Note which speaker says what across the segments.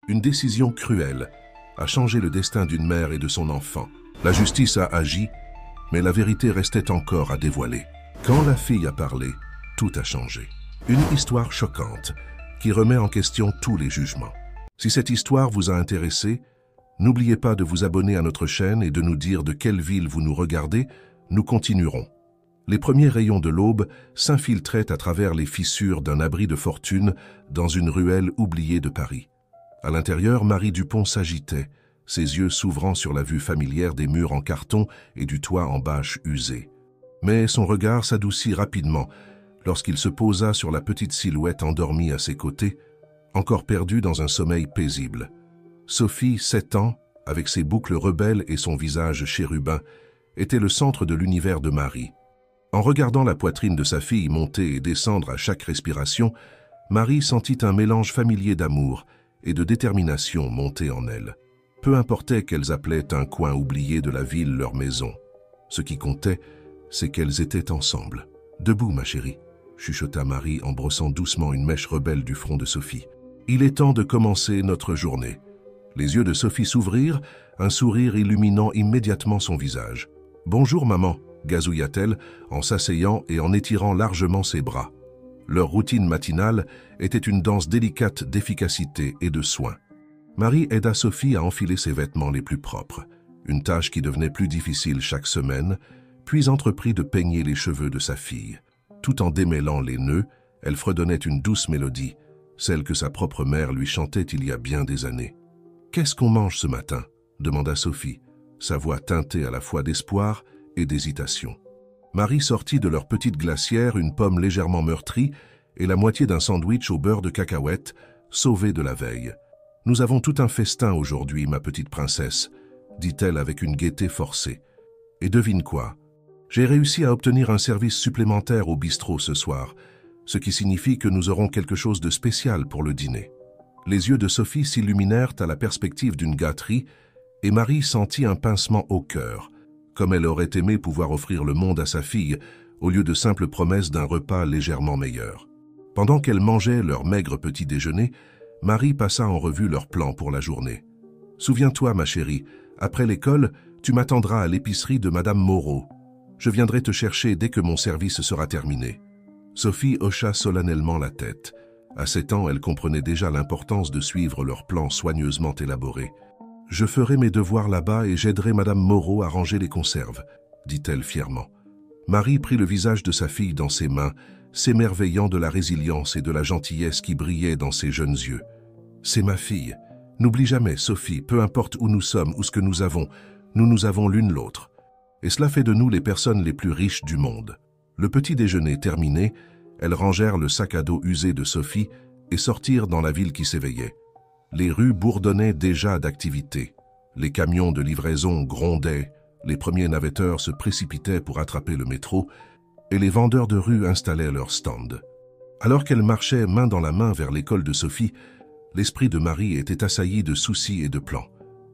Speaker 1: Une décision cruelle a changé le destin d'une mère et de son enfant. La justice a agi, mais la vérité restait encore à dévoiler. Quand la fille a parlé, tout a changé. Une histoire choquante qui remet en question tous les jugements. Si cette histoire vous a intéressé, n'oubliez pas de vous abonner à notre chaîne et de nous dire de quelle ville vous nous regardez. Nous continuerons. Les premiers rayons de l'aube s'infiltraient à travers les fissures d'un abri de fortune dans une ruelle oubliée de Paris. À l'intérieur, Marie Dupont s'agitait, ses yeux s'ouvrant sur la vue familière des murs en carton et du toit en bâche usée. Mais son regard s'adoucit rapidement lorsqu'il se posa sur la petite silhouette endormie à ses côtés, encore perdue dans un sommeil paisible. Sophie, 7 ans, avec ses boucles rebelles et son visage chérubin, était le centre de l'univers de Marie. En regardant la poitrine de sa fille monter et descendre à chaque respiration, Marie sentit un mélange familier d'amour et de détermination monter en elle. Peu importait qu'elles appelaient un coin oublié de la ville leur maison. Ce qui comptait, c'est qu'elles étaient ensemble. « Debout, ma chérie », chuchota Marie en brossant doucement une mèche rebelle du front de Sophie. « Il est temps de commencer notre journée. » Les yeux de Sophie s'ouvrirent, un sourire illuminant immédiatement son visage. « Bonjour, maman », gazouilla-t-elle en s'asseyant et en étirant largement ses bras. Leur routine matinale était une danse délicate d'efficacité et de soin. Marie aida Sophie à enfiler ses vêtements les plus propres, une tâche qui devenait plus difficile chaque semaine, puis entreprit de peigner les cheveux de sa fille. Tout en démêlant les nœuds, elle fredonnait une douce mélodie, celle que sa propre mère lui chantait il y a bien des années. « Qu'est-ce qu'on mange ce matin ?» demanda Sophie, sa voix teintée à la fois d'espoir et d'hésitation. Marie sortit de leur petite glacière une pomme légèrement meurtrie et la moitié d'un sandwich au beurre de cacahuète, sauvé de la veille. « Nous avons tout un festin aujourd'hui, ma petite princesse, » dit-elle avec une gaieté forcée. « Et devine quoi? J'ai réussi à obtenir un service supplémentaire au bistrot ce soir, ce qui signifie que nous aurons quelque chose de spécial pour le dîner. » Les yeux de Sophie s'illuminèrent à la perspective d'une gâterie et Marie sentit un pincement au cœur, comme elle aurait aimé pouvoir offrir le monde à sa fille au lieu de simples promesses d'un repas légèrement meilleur. Pendant qu'elles mangeaient leur maigre petit déjeuner, Marie passa en revue leurs plans pour la journée. « Souviens-toi, ma chérie, après l'école, tu m'attendras à l'épicerie de Madame Moreau. Je viendrai te chercher dès que mon service sera terminé. » Sophie hocha solennellement la tête. À 7 ans, elle comprenait déjà l'importance de suivre leurs plans soigneusement élaborés. « Je ferai mes devoirs là-bas et j'aiderai Madame Moreau à ranger les conserves, » dit-elle fièrement. Marie prit le visage de sa fille dans ses mains, s'émerveillant de la résilience et de la gentillesse qui brillaient dans ses jeunes yeux. « C'est ma fille. N'oublie jamais, Sophie, peu importe où nous sommes ou ce que nous avons l'une l'autre. Et cela fait de nous les personnes les plus riches du monde. » Le petit déjeuner terminé, elles rangèrent le sac à dos usé de Sophie et sortirent dans la ville qui s'éveillait. Les rues bourdonnaient déjà d'activité. Les camions de livraison grondaient, les premiers navetteurs se précipitaient pour attraper le métro et les vendeurs de rue installaient leurs stands. Alors qu'elles marchaient main dans la main vers l'école de Sophie, l'esprit de Marie était assailli de soucis et de plans.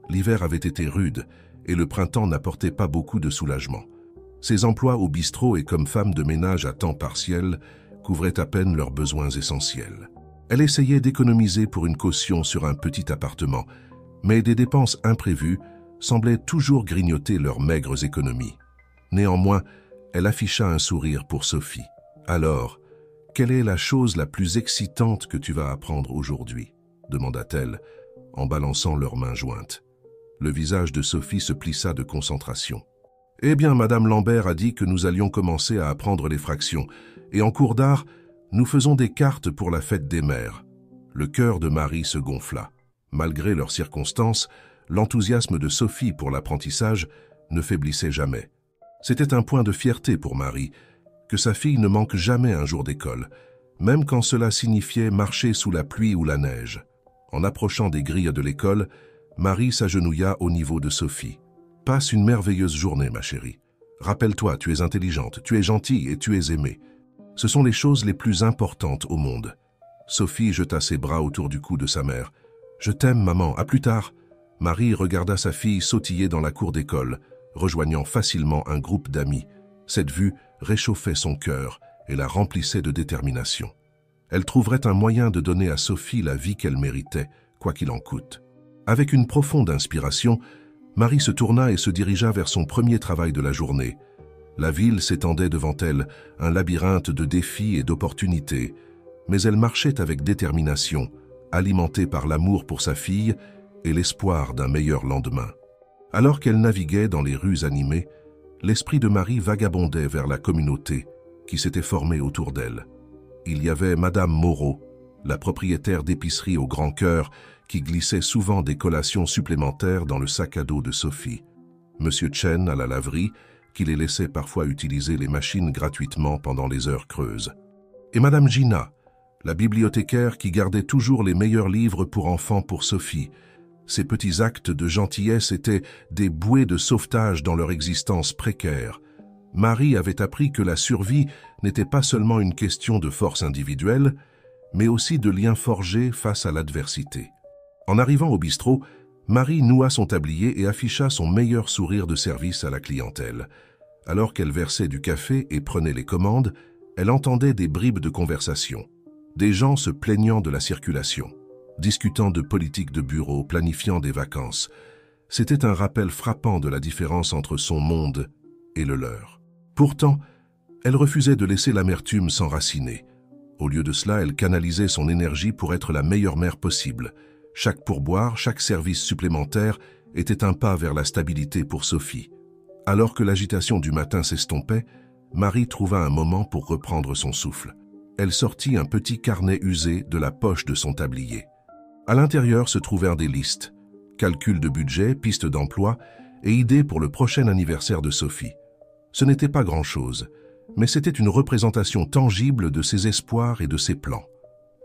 Speaker 1: L'hiver avait été rude et le printemps n'apportait pas beaucoup de soulagement. Ses emplois au bistrot et comme femme de ménage à temps partiel couvraient à peine leurs besoins essentiels. Elle essayait d'économiser pour une caution sur un petit appartement, mais des dépenses imprévues semblaient toujours grignoter leurs maigres économies. Néanmoins, elle afficha un sourire pour Sophie. « Alors, quelle est la chose la plus excitante que tu vas apprendre aujourd'hui ?» demanda-t-elle, en balançant leurs mains jointes. Le visage de Sophie se plissa de concentration. « Eh bien, Madame Lambert a dit que nous allions commencer à apprendre les fractions, et en cours d'art, nous faisons des cartes pour la fête des mères. » Le cœur de Marie se gonfla. Malgré leurs circonstances, l'enthousiasme de Sophie pour l'apprentissage ne faiblissait jamais. C'était un point de fierté pour Marie, que sa fille ne manque jamais un jour d'école, même quand cela signifiait marcher sous la pluie ou la neige. En approchant des grilles de l'école, Marie s'agenouilla au niveau de Sophie. « Passe une merveilleuse journée, ma chérie. Rappelle-toi, tu es intelligente, tu es gentille et tu es aimée. Ce sont les choses les plus importantes au monde. » Sophie jeta ses bras autour du cou de sa mère. « Je t'aime, maman, à plus tard. » Marie regarda sa fille sautiller dans la cour d'école, rejoignant facilement un groupe d'amis. Cette vue réchauffait son cœur et la remplissait de détermination. Elle trouverait un moyen de donner à Sophie la vie qu'elle méritait, quoi qu'il en coûte. Avec une profonde inspiration, Marie se tourna et se dirigea vers son premier travail de la journée. La ville s'étendait devant elle, un labyrinthe de défis et d'opportunités, mais elle marchait avec détermination, alimentée par l'amour pour sa fille et l'espoir d'un meilleur lendemain. Alors qu'elle naviguait dans les rues animées, l'esprit de Marie vagabondait vers la communauté qui s'était formée autour d'elle. Il y avait Madame Moreau, la propriétaire d'épicerie au grand cœur, qui glissait souvent des collations supplémentaires dans le sac à dos de Sophie. Monsieur Chen à la laverie, qui les laissait parfois utiliser les machines gratuitement pendant les heures creuses. Et Madame Gina, la bibliothécaire qui gardait toujours les meilleurs livres pour enfants pour Sophie. Ces petits actes de gentillesse étaient des bouées de sauvetage dans leur existence précaire. Marie avait appris que la survie n'était pas seulement une question de force individuelle, mais aussi de liens forgés face à l'adversité. En arrivant au bistrot, Marie noua son tablier et afficha son meilleur sourire de service à la clientèle. Alors qu'elle versait du café et prenait les commandes, elle entendait des bribes de conversation. Des gens se plaignant de la circulation, discutant de politique de bureau, planifiant des vacances. C'était un rappel frappant de la différence entre son monde et le leur. Pourtant, elle refusait de laisser l'amertume s'enraciner. Au lieu de cela, elle canalisait son énergie pour être la meilleure mère possible. Chaque pourboire, chaque service supplémentaire était un pas vers la stabilité pour Sophie. Alors que l'agitation du matin s'estompait, Marie trouva un moment pour reprendre son souffle. Elle sortit un petit carnet usé de la poche de son tablier. À l'intérieur se trouvèrent des listes, calculs de budget, pistes d'emploi et idées pour le prochain anniversaire de Sophie. Ce n'était pas grand-chose, mais c'était une représentation tangible de ses espoirs et de ses plans.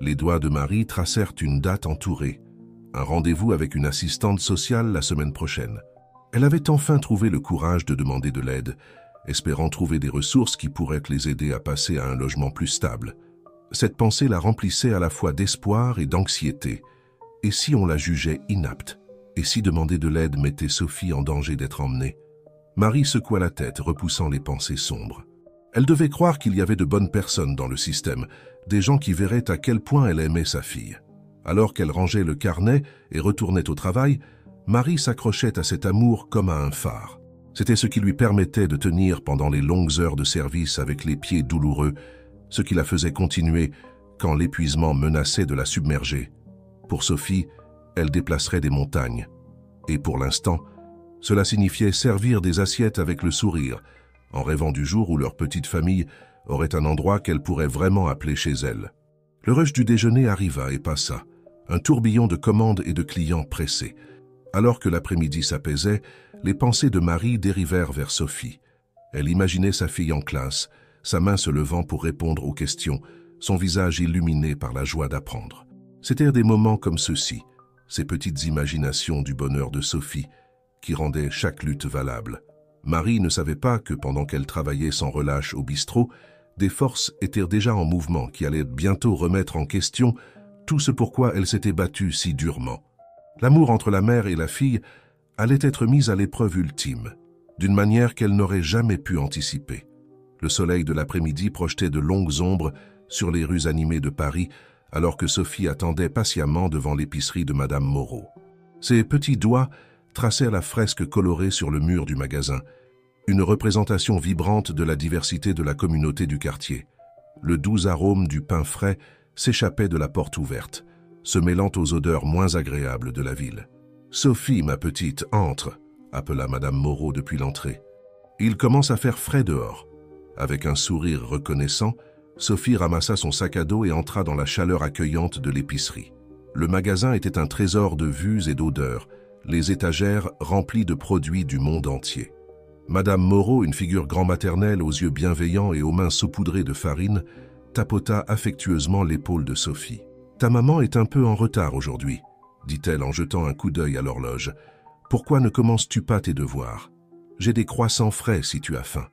Speaker 1: Les doigts de Marie tracèrent une date entourée, un rendez-vous avec une assistante sociale la semaine prochaine. Elle avait enfin trouvé le courage de demander de l'aide, espérant trouver des ressources qui pourraient les aider à passer à un logement plus stable. Cette pensée la remplissait à la fois d'espoir et d'anxiété. Et si on la jugeait inapte? Et si demander de l'aide mettait Sophie en danger d'être emmenée? Marie secoua la tête, repoussant les pensées sombres. Elle devait croire qu'il y avait de bonnes personnes dans le système, des gens qui verraient à quel point elle aimait sa fille. Alors qu'elle rangeait le carnet et retournait au travail, Marie s'accrochait à cet amour comme à un phare. C'était ce qui lui permettait de tenir pendant les longues heures de service avec les pieds douloureux, ce qui la faisait continuer quand l'épuisement menaçait de la submerger. Pour Sophie, elle déplacerait des montagnes. Et pour l'instant, cela signifiait servir des assiettes avec le sourire, en rêvant du jour où leur petite famille aurait un endroit qu'elle pourrait vraiment appeler chez elle. Le rush du déjeuner arriva et passa, un tourbillon de commandes et de clients pressés. Alors que l'après-midi s'apaisait, les pensées de Marie dérivèrent vers Sophie. Elle imaginait sa fille en classe, sa main se levant pour répondre aux questions, son visage illuminé par la joie d'apprendre. C'étaient des moments comme ceux-ci, ces petites imaginations du bonheur de Sophie, qui rendaient chaque lutte valable. Marie ne savait pas que pendant qu'elle travaillait sans relâche au bistrot, des forces étaient déjà en mouvement qui allaient bientôt remettre en question tout ce pourquoi elle s'était battue si durement. L'amour entre la mère et la fille allait être mis à l'épreuve ultime, d'une manière qu'elle n'aurait jamais pu anticiper. Le soleil de l'après-midi projetait de longues ombres sur les rues animées de Paris, alors que Sophie attendait patiemment devant l'épicerie de Madame Moreau. Ses petits doigts tracèrent la fresque colorée sur le mur du magasin, une représentation vibrante de la diversité de la communauté du quartier. Le doux arôme du pain frais s'échappait de la porte ouverte, se mêlant aux odeurs moins agréables de la ville. « Sophie, ma petite, entre !» appela Madame Moreau depuis l'entrée. « Il commence à faire frais dehors. » Avec un sourire reconnaissant, Sophie ramassa son sac à dos et entra dans la chaleur accueillante de l'épicerie. Le magasin était un trésor de vues et d'odeurs, les étagères remplies de produits du monde entier. Madame Moreau, une figure grand-maternelle aux yeux bienveillants et aux mains saupoudrées de farine, tapota affectueusement l'épaule de Sophie. « Ta maman est un peu en retard aujourd'hui, » dit-elle en jetant un coup d'œil à l'horloge. « Pourquoi ne commences-tu pas tes devoirs? J'ai des croissants frais si tu as faim. »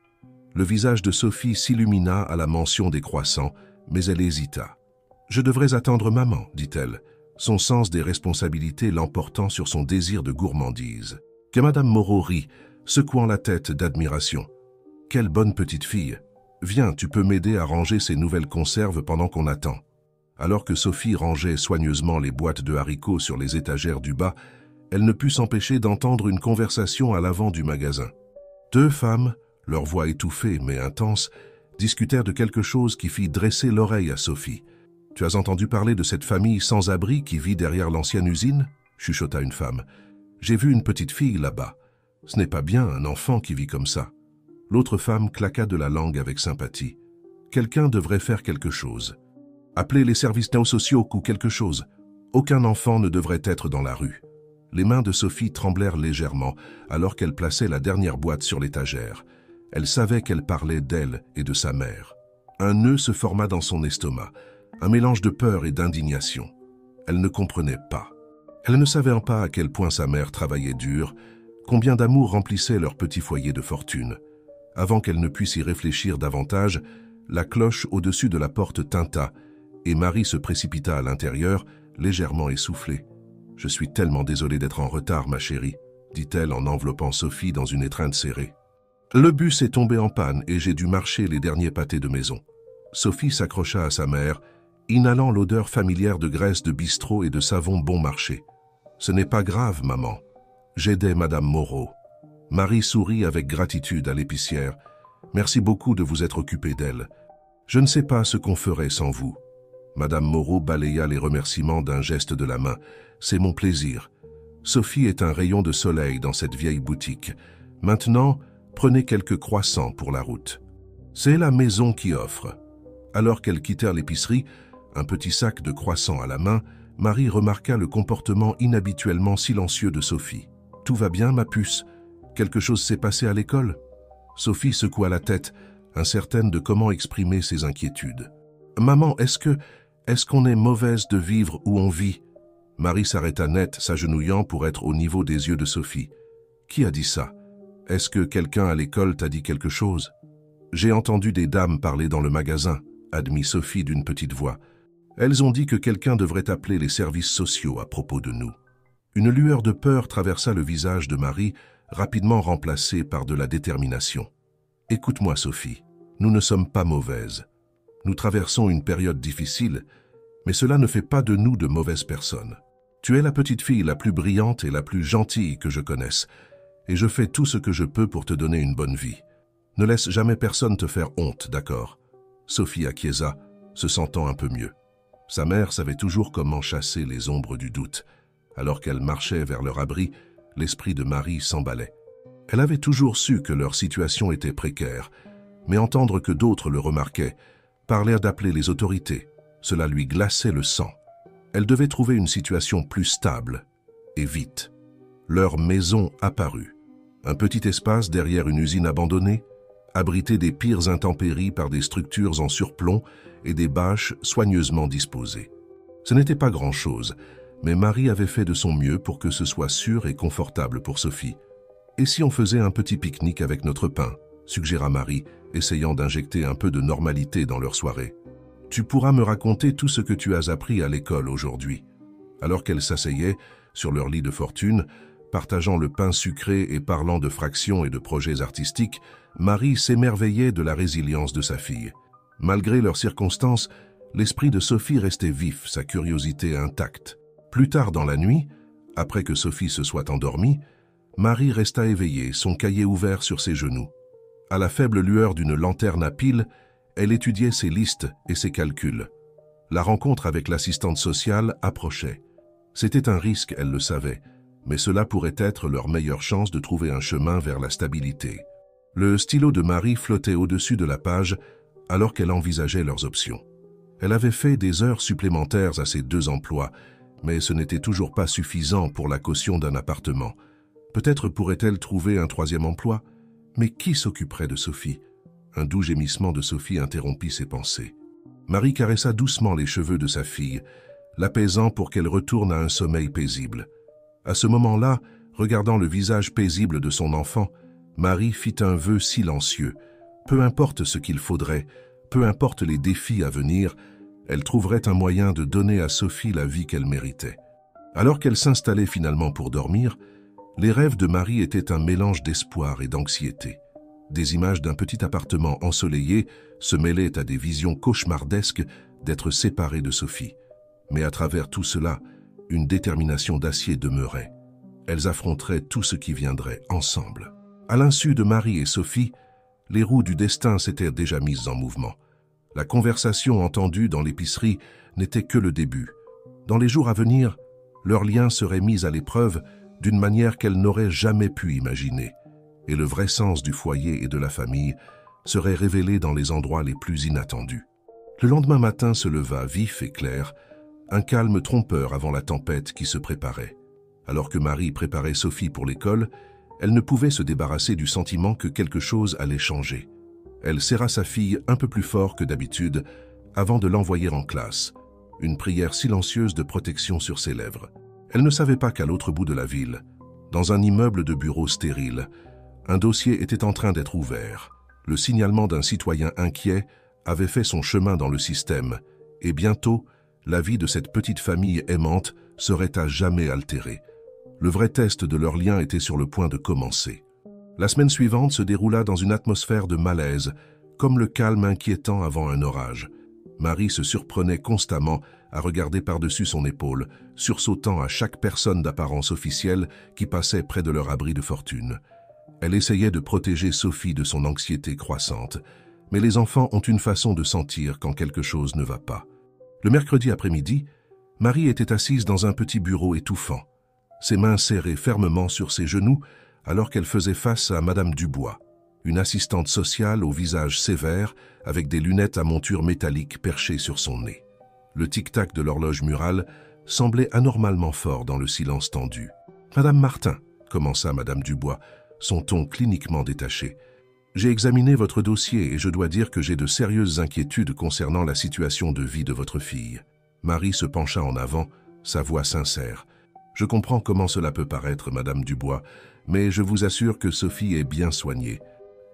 Speaker 1: Le visage de Sophie s'illumina à la mention des croissants, mais elle hésita. « Je devrais attendre maman, » dit-elle, son sens des responsabilités l'emportant sur son désir de gourmandise. Que Madame Moreau rit, secouant la tête d'admiration. « Quelle bonne petite fille! Viens, tu peux m'aider à ranger ces nouvelles conserves pendant qu'on attend. » Alors que Sophie rangeait soigneusement les boîtes de haricots sur les étagères du bas, elle ne put s'empêcher d'entendre une conversation à l'avant du magasin. Deux femmes, leur voix étouffée mais intense, discutèrent de quelque chose qui fit dresser l'oreille à Sophie. « Tu as entendu parler de cette famille sans abri qui vit derrière l'ancienne usine ?» chuchota une femme. « J'ai vu une petite fille là-bas. Ce n'est pas bien un enfant qui vit comme ça. » L'autre femme claqua de la langue avec sympathie. « Quelqu'un devrait faire quelque chose. Appelez les services néo-sociaux ou quelque chose. Aucun enfant ne devrait être dans la rue. » Les mains de Sophie tremblèrent légèrement alors qu'elle plaçait la dernière boîte sur l'étagère. Elle savait qu'elle parlait d'elle et de sa mère. Un nœud se forma dans son estomac, un mélange de peur et d'indignation. Elle ne comprenait pas. Elle ne savait pas à quel point sa mère travaillait dur, combien d'amour remplissait leur petit foyer de fortune. Avant qu'elle ne puisse y réfléchir davantage, la cloche au-dessus de la porte tinta et Marie se précipita à l'intérieur, légèrement essoufflée. « Je suis tellement désolée d'être en retard, ma chérie, » dit-elle en enveloppant Sophie dans une étreinte serrée. « Le bus est tombé en panne et j'ai dû marcher les derniers pâtés de maison. » Sophie s'accrocha à sa mère, inhalant l'odeur familière de graisse de bistrot et de savon bon marché. « Ce n'est pas grave, maman. J'aidais Madame Moreau. » Marie sourit avec gratitude à l'épicière. « Merci beaucoup de vous être occupée d'elle. Je ne sais pas ce qu'on ferait sans vous. » Madame Moreau balaya les remerciements d'un geste de la main. « C'est mon plaisir. Sophie est un rayon de soleil dans cette vieille boutique. Maintenant, prenez quelques croissants pour la route. » C'est la maison qui offre. Alors qu'elles quittèrent l'épicerie, un petit sac de croissants à la main, Marie remarqua le comportement inhabituellement silencieux de Sophie. « Tout va bien, ma puce? Quelque chose s'est passé à l'école ?» Sophie secoua la tête, incertaine de comment exprimer ses inquiétudes. « Maman, est-ce qu'on est mauvaise de vivre où on vit ?» Marie s'arrêta net, s'agenouillant pour être au niveau des yeux de Sophie. « Qui a dit ça? Est-ce que quelqu'un à l'école t'a dit quelque chose ?»« J'ai entendu des dames parler dans le magasin, » admit Sophie d'une petite voix. « Elles ont dit que quelqu'un devrait appeler les services sociaux à propos de nous. » Une lueur de peur traversa le visage de Marie, rapidement remplacée par de la détermination. « Écoute-moi, Sophie, nous ne sommes pas mauvaises. Nous traversons une période difficile, mais cela ne fait pas de nous de mauvaises personnes. Tu es la petite fille la plus brillante et la plus gentille que je connaisse, et je fais tout ce que je peux pour te donner une bonne vie. Ne laisse jamais personne te faire honte, d'accord ?» Sophie acquiesça, se sentant un peu mieux. Sa mère savait toujours comment chasser les ombres du doute. Alors qu'elle marchait vers leur abri, l'esprit de Marie s'emballait. Elle avait toujours su que leur situation était précaire, mais entendre que d'autres le remarquaient, parlaient d'appeler les autorités. Cela lui glaçait le sang. Elle devait trouver une situation plus stable, et vite. Leur maison apparut. Un petit espace derrière une usine abandonnée, abrité des pires intempéries par des structures en surplomb et des bâches soigneusement disposées. Ce n'était pas grand-chose, mais Marie avait fait de son mieux pour que ce soit sûr et confortable pour Sophie. « Et si on faisait un petit pique-nique avec notre pain ?» suggéra Marie, essayant d'injecter un peu de normalité dans leur soirée. « Tu pourras me raconter tout ce que tu as appris à l'école aujourd'hui. » Alors qu'elles s'asseyaient sur leur lit de fortune, partageant le pain sucré et parlant de fractions et de projets artistiques, Marie s'émerveillait de la résilience de sa fille. Malgré leurs circonstances, l'esprit de Sophie restait vif, sa curiosité intacte. Plus tard dans la nuit, après que Sophie se soit endormie, Marie resta éveillée, son cahier ouvert sur ses genoux. À la faible lueur d'une lanterne à pile, elle étudiait ses listes et ses calculs. La rencontre avec l'assistante sociale approchait. C'était un risque, elle le savait, mais cela pourrait être leur meilleure chance de trouver un chemin vers la stabilité. Le stylo de Marie flottait au-dessus de la page alors qu'elle envisageait leurs options. Elle avait fait des heures supplémentaires à ses 2 emplois, mais ce n'était toujours pas suffisant pour la caution d'un appartement. Peut-être pourrait-elle trouver un 3e emploi? Mais qui s'occuperait de Sophie? Un doux gémissement de Sophie interrompit ses pensées. Marie caressa doucement les cheveux de sa fille, l'apaisant pour qu'elle retourne à un sommeil paisible. À ce moment-là, regardant le visage paisible de son enfant, Marie fit un vœu silencieux. Peu importe ce qu'il faudrait, peu importe les défis à venir, elle trouverait un moyen de donner à Sophie la vie qu'elle méritait. Alors qu'elle s'installait finalement pour dormir, les rêves de Marie étaient un mélange d'espoir et d'anxiété. Des images d'un petit appartement ensoleillé se mêlaient à des visions cauchemardesques d'être séparée de Sophie. Mais à travers tout cela, une détermination d'acier demeurait. Elles affronteraient tout ce qui viendrait ensemble. À l'insu de Marie et Sophie, les roues du destin s'étaient déjà mises en mouvement. La conversation entendue dans l'épicerie n'était que le début. Dans les jours à venir, leur lien serait mis à l'épreuve d'une manière qu'elles n'auraient jamais pu imaginer, et le vrai sens du foyer et de la famille serait révélé dans les endroits les plus inattendus. Le lendemain matin se leva vif et clair, un calme trompeur avant la tempête qui se préparait. Alors que Marie préparait Sophie pour l'école, elle ne pouvait se débarrasser du sentiment que quelque chose allait changer. Elle serra sa fille un peu plus fort que d'habitude avant de l'envoyer en classe, une prière silencieuse de protection sur ses lèvres. Elle ne savait pas qu'à l'autre bout de la ville, dans un immeuble de bureaux stérile, un dossier était en train d'être ouvert. Le signalement d'un citoyen inquiet avait fait son chemin dans le système, et bientôt, la vie de cette petite famille aimante serait à jamais altérée. Le vrai test de leur lien était sur le point de commencer. La semaine suivante se déroula dans une atmosphère de malaise, comme le calme inquiétant avant un orage. Marie se surprenait constamment à regarder par-dessus son épaule, sursautant à chaque personne d'apparence officielle qui passait près de leur abri de fortune. Elle essayait de protéger Sophie de son anxiété croissante, mais les enfants ont une façon de sentir quand quelque chose ne va pas. Le mercredi après-midi, Marie était assise dans un petit bureau étouffant, ses mains serrées fermement sur ses genoux alors qu'elle faisait face à Madame Dubois, une assistante sociale au visage sévère avec des lunettes à monture métallique perchées sur son nez. Le tic-tac de l'horloge murale semblait anormalement fort dans le silence tendu. « Madame Martin, » commença Madame Dubois, son ton cliniquement détaché. « J'ai examiné votre dossier et je dois dire que j'ai de sérieuses inquiétudes concernant la situation de vie de votre fille. » Marie se pencha en avant, sa voix sincère. « Je comprends comment cela peut paraître, Madame Dubois, mais je vous assure que Sophie est bien soignée.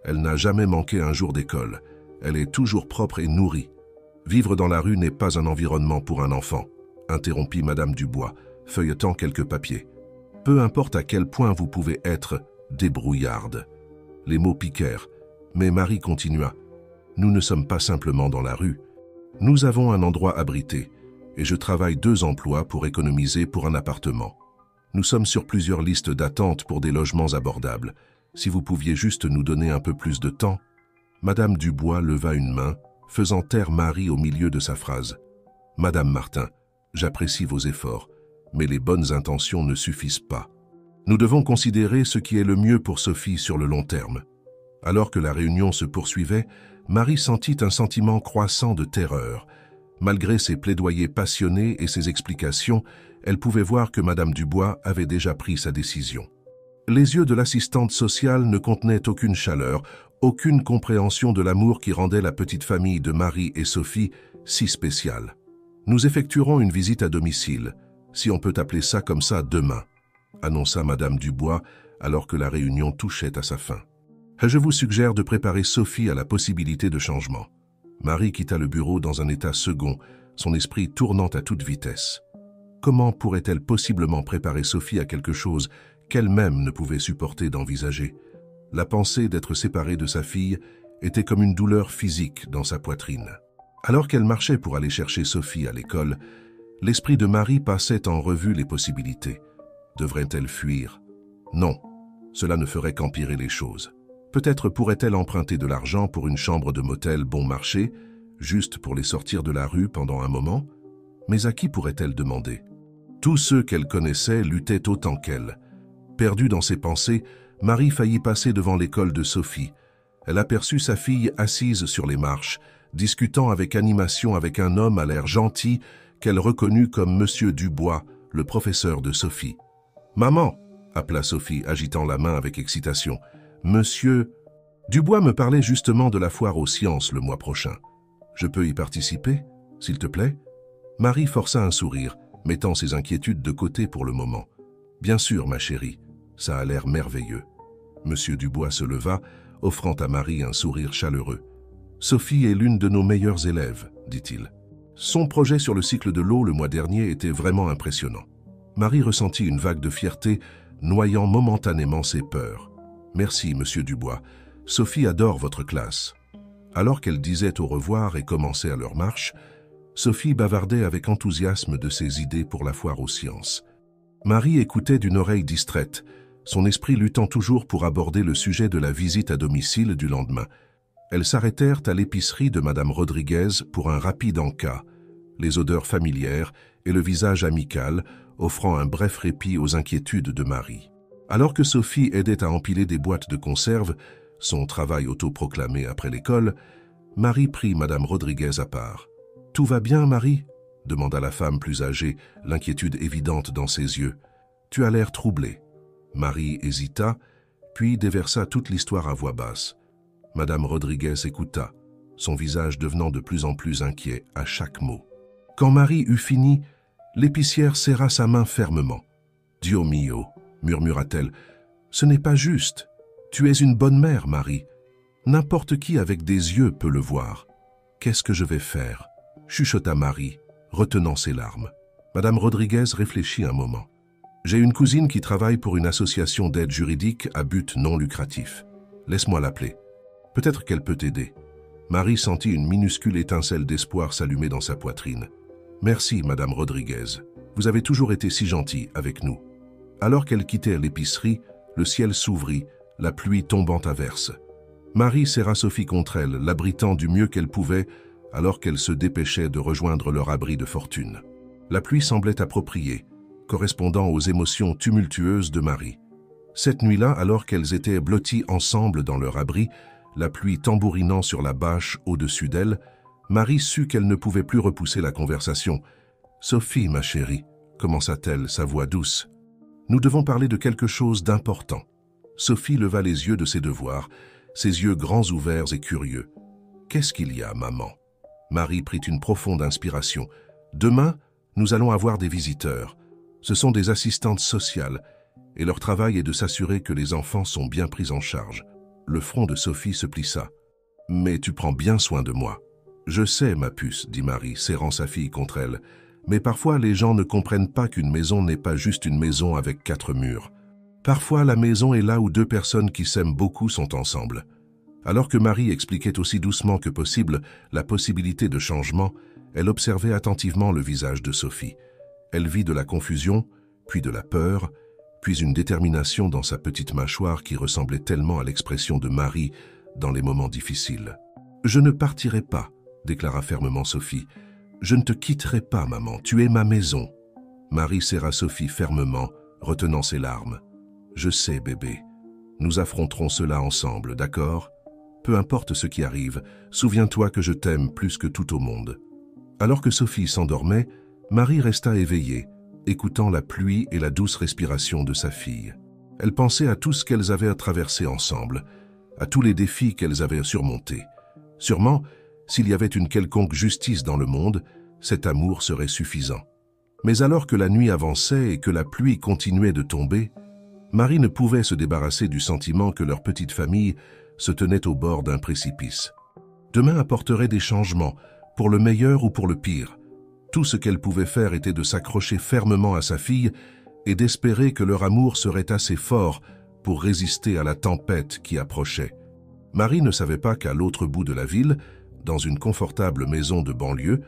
Speaker 1: Elle n'a jamais manqué un jour d'école. Elle est toujours propre et nourrie. Vivre dans la rue n'est pas un environnement pour un enfant, » interrompit Madame Dubois, feuilletant quelques papiers. « Peu importe à quel point vous pouvez être débrouillarde. » Les mots piquèrent, mais Marie continua. « Nous ne sommes pas simplement dans la rue. Nous avons un endroit abrité, et je travaille 2 emplois pour économiser pour un appartement. Nous sommes sur plusieurs listes d'attente pour des logements abordables. Si vous pouviez juste nous donner un peu plus de temps. » Madame Dubois leva une main, faisant taire Marie au milieu de sa phrase. « Madame Martin, j'apprécie vos efforts, mais les bonnes intentions ne suffisent pas. Nous devons considérer ce qui est le mieux pour Sophie sur le long terme. » Alors que la réunion se poursuivait, Marie sentit un sentiment croissant de terreur. Malgré ses plaidoyers passionnés et ses explications, elle pouvait voir que Madame Dubois avait déjà pris sa décision. Les yeux de l'assistante sociale ne contenaient aucune chaleur, aucune compréhension de l'amour qui rendait la petite famille de Marie et Sophie si spéciale. « Nous effectuerons une visite à domicile, si on peut appeler ça comme ça demain, » annonça Madame Dubois alors que la réunion touchait à sa fin. « Je vous suggère de préparer Sophie à la possibilité de changement. » Marie quitta le bureau dans un état second, son esprit tournant à toute vitesse. Comment pourrait-elle possiblement préparer Sophie à quelque chose qu'elle-même ne pouvait supporter d'envisager? La pensée d'être séparée de sa fille était comme une douleur physique dans sa poitrine. Alors qu'elle marchait pour aller chercher Sophie à l'école, l'esprit de Marie passait en revue les possibilités. Devrait-elle fuir? Non, cela ne ferait qu'empirer les choses. Peut-être pourrait-elle emprunter de l'argent pour une chambre de motel bon marché, juste pour les sortir de la rue pendant un moment? Mais à qui pourrait-elle demander? Tous ceux qu'elle connaissait luttaient autant qu'elle. Perdue dans ses pensées, Marie faillit passer devant l'école de Sophie. Elle aperçut sa fille assise sur les marches, discutant avec animation avec un homme à l'air gentil qu'elle reconnut comme Monsieur Dubois, le professeur de Sophie. « Maman !» appela Sophie, agitant la main avec excitation. « Monsieur Dubois me parlait justement de la foire aux sciences le mois prochain. Je peux y participer, s'il te plaît ?» Marie força un sourire, mettant ses inquiétudes de côté pour le moment. « Bien sûr, ma chérie, ça a l'air merveilleux. » Monsieur Dubois se leva, offrant à Marie un sourire chaleureux. « Sophie est l'une de nos meilleures élèves, dit-il. Son projet sur le cycle de l'eau le mois dernier était vraiment impressionnant. » Marie ressentit une vague de fierté, noyant momentanément ses peurs. « Merci, Monsieur Dubois. Sophie adore votre classe. » Alors qu'elles disaient au revoir et commençaient à leur marche, Sophie bavardait avec enthousiasme de ses idées pour la foire aux sciences. Marie écoutait d'une oreille distraite, son esprit luttant toujours pour aborder le sujet de la visite à domicile du lendemain. Elles s'arrêtèrent à l'épicerie de Madame Rodriguez pour un rapide encas, les odeurs familières et le visage amical offrant un bref répit aux inquiétudes de Marie. Alors que Sophie aidait à empiler des boîtes de conserve, son travail autoproclamé après l'école, Marie prit Madame Rodriguez à part. « Tout va bien, Marie ?» demanda la femme plus âgée, l'inquiétude évidente dans ses yeux. « Tu as l'air troublée. » Marie hésita, puis déversa toute l'histoire à voix basse. Madame Rodriguez écouta, son visage devenant de plus en plus inquiet à chaque mot. Quand Marie eut fini, l'épicière serra sa main fermement. « Dio mio !» murmura-t-elle. « Ce n'est pas juste. Tu es une bonne mère, Marie. N'importe qui avec des yeux peut le voir. Qu'est-ce que je vais faire ?» chuchota Marie, retenant ses larmes. Madame Rodriguez réfléchit un moment. « J'ai une cousine qui travaille pour une association d'aide juridique à but non lucratif. Laisse-moi l'appeler. Peut-être qu'elle peut t'aider. » Marie sentit une minuscule étincelle d'espoir s'allumer dans sa poitrine. « Merci, Madame Rodriguez. Vous avez toujours été si gentille avec nous. » Alors qu'elle quittait l'épicerie, le ciel s'ouvrit, la pluie tombant à verse. Marie serra Sophie contre elle, l'abritant du mieux qu'elle pouvait, alors qu'elle se dépêchait de rejoindre leur abri de fortune. La pluie semblait appropriée, correspondant aux émotions tumultueuses de Marie. Cette nuit-là, alors qu'elles étaient blotties ensemble dans leur abri, la pluie tambourinant sur la bâche au-dessus d'elle, Marie sut qu'elle ne pouvait plus repousser la conversation. « Sophie, ma chérie, » commença-t-elle, sa voix douce. « Nous devons parler de quelque chose d'important. » Sophie leva les yeux de ses devoirs, ses yeux grands ouverts et curieux. « Qu'est-ce qu'il y a, maman ?» Marie prit une profonde inspiration. « Demain, nous allons avoir des visiteurs. Ce sont des assistantes sociales, et leur travail est de s'assurer que les enfants sont bien pris en charge. » Le front de Sophie se plissa. « Mais tu prends bien soin de moi. »« Je sais, ma puce, » dit Marie, serrant sa fille contre elle. « Mais parfois, les gens ne comprennent pas qu'une maison n'est pas juste une maison avec 4 murs. Parfois, la maison est là où 2 personnes qui s'aiment beaucoup sont ensemble. » Alors que Marie expliquait aussi doucement que possible la possibilité de changement, elle observait attentivement le visage de Sophie. Elle vit de la confusion, puis de la peur, puis une détermination dans sa petite mâchoire qui ressemblait tellement à l'expression de Marie dans les moments difficiles. « Je ne partirai pas, » déclara fermement Sophie. « Je ne te quitterai pas, maman, tu es ma maison. » Marie serra Sophie fermement, retenant ses larmes. « Je sais, bébé. Nous affronterons cela ensemble, d'accord ? Peu importe ce qui arrive, souviens-toi que je t'aime plus que tout au monde. » Alors que Sophie s'endormait, Marie resta éveillée, écoutant la pluie et la douce respiration de sa fille. Elle pensait à tout ce qu'elles avaient à traverser ensemble, à tous les défis qu'elles avaient surmontés. Sûrement, s'il y avait une quelconque justice dans le monde, cet amour serait suffisant. Mais alors que la nuit avançait et que la pluie continuait de tomber, Marie ne pouvait se débarrasser du sentiment que leur petite famille se tenait au bord d'un précipice. Demain apporterait des changements, pour le meilleur ou pour le pire. Tout ce qu'elle pouvait faire était de s'accrocher fermement à sa fille et d'espérer que leur amour serait assez fort pour résister à la tempête qui approchait. Marie ne savait pas qu'à l'autre bout de la ville, dans une confortable maison de banlieue,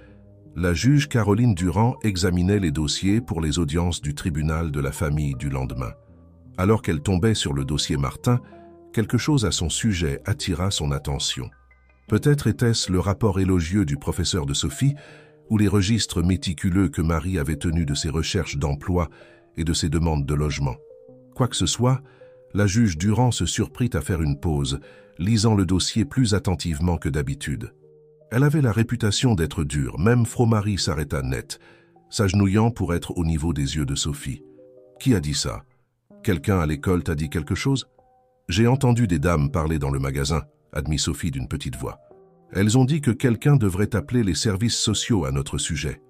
Speaker 1: la juge Caroline Durand examinait les dossiers pour les audiences du tribunal de la famille du lendemain. Alors qu'elle tombait sur le dossier Martin, quelque chose à son sujet attira son attention. Peut-être était-ce le rapport élogieux du professeur de Sophie ou les registres méticuleux que Marie avait tenus de ses recherches d'emploi et de ses demandes de logement. Quoi que ce soit, la juge Durand se surprit à faire une pause, lisant le dossier plus attentivement que d'habitude. Elle avait la réputation d'être dure, même Fromarie s'arrêta net, s'agenouillant pour être au niveau des yeux de Sophie. « Qui a dit ça? Quelqu'un à l'école t'a dit quelque chose? » « J'ai entendu des dames parler dans le magasin, » admit Sophie d'une petite voix. « Elles ont dit que quelqu'un devrait appeler les services sociaux à notre sujet. »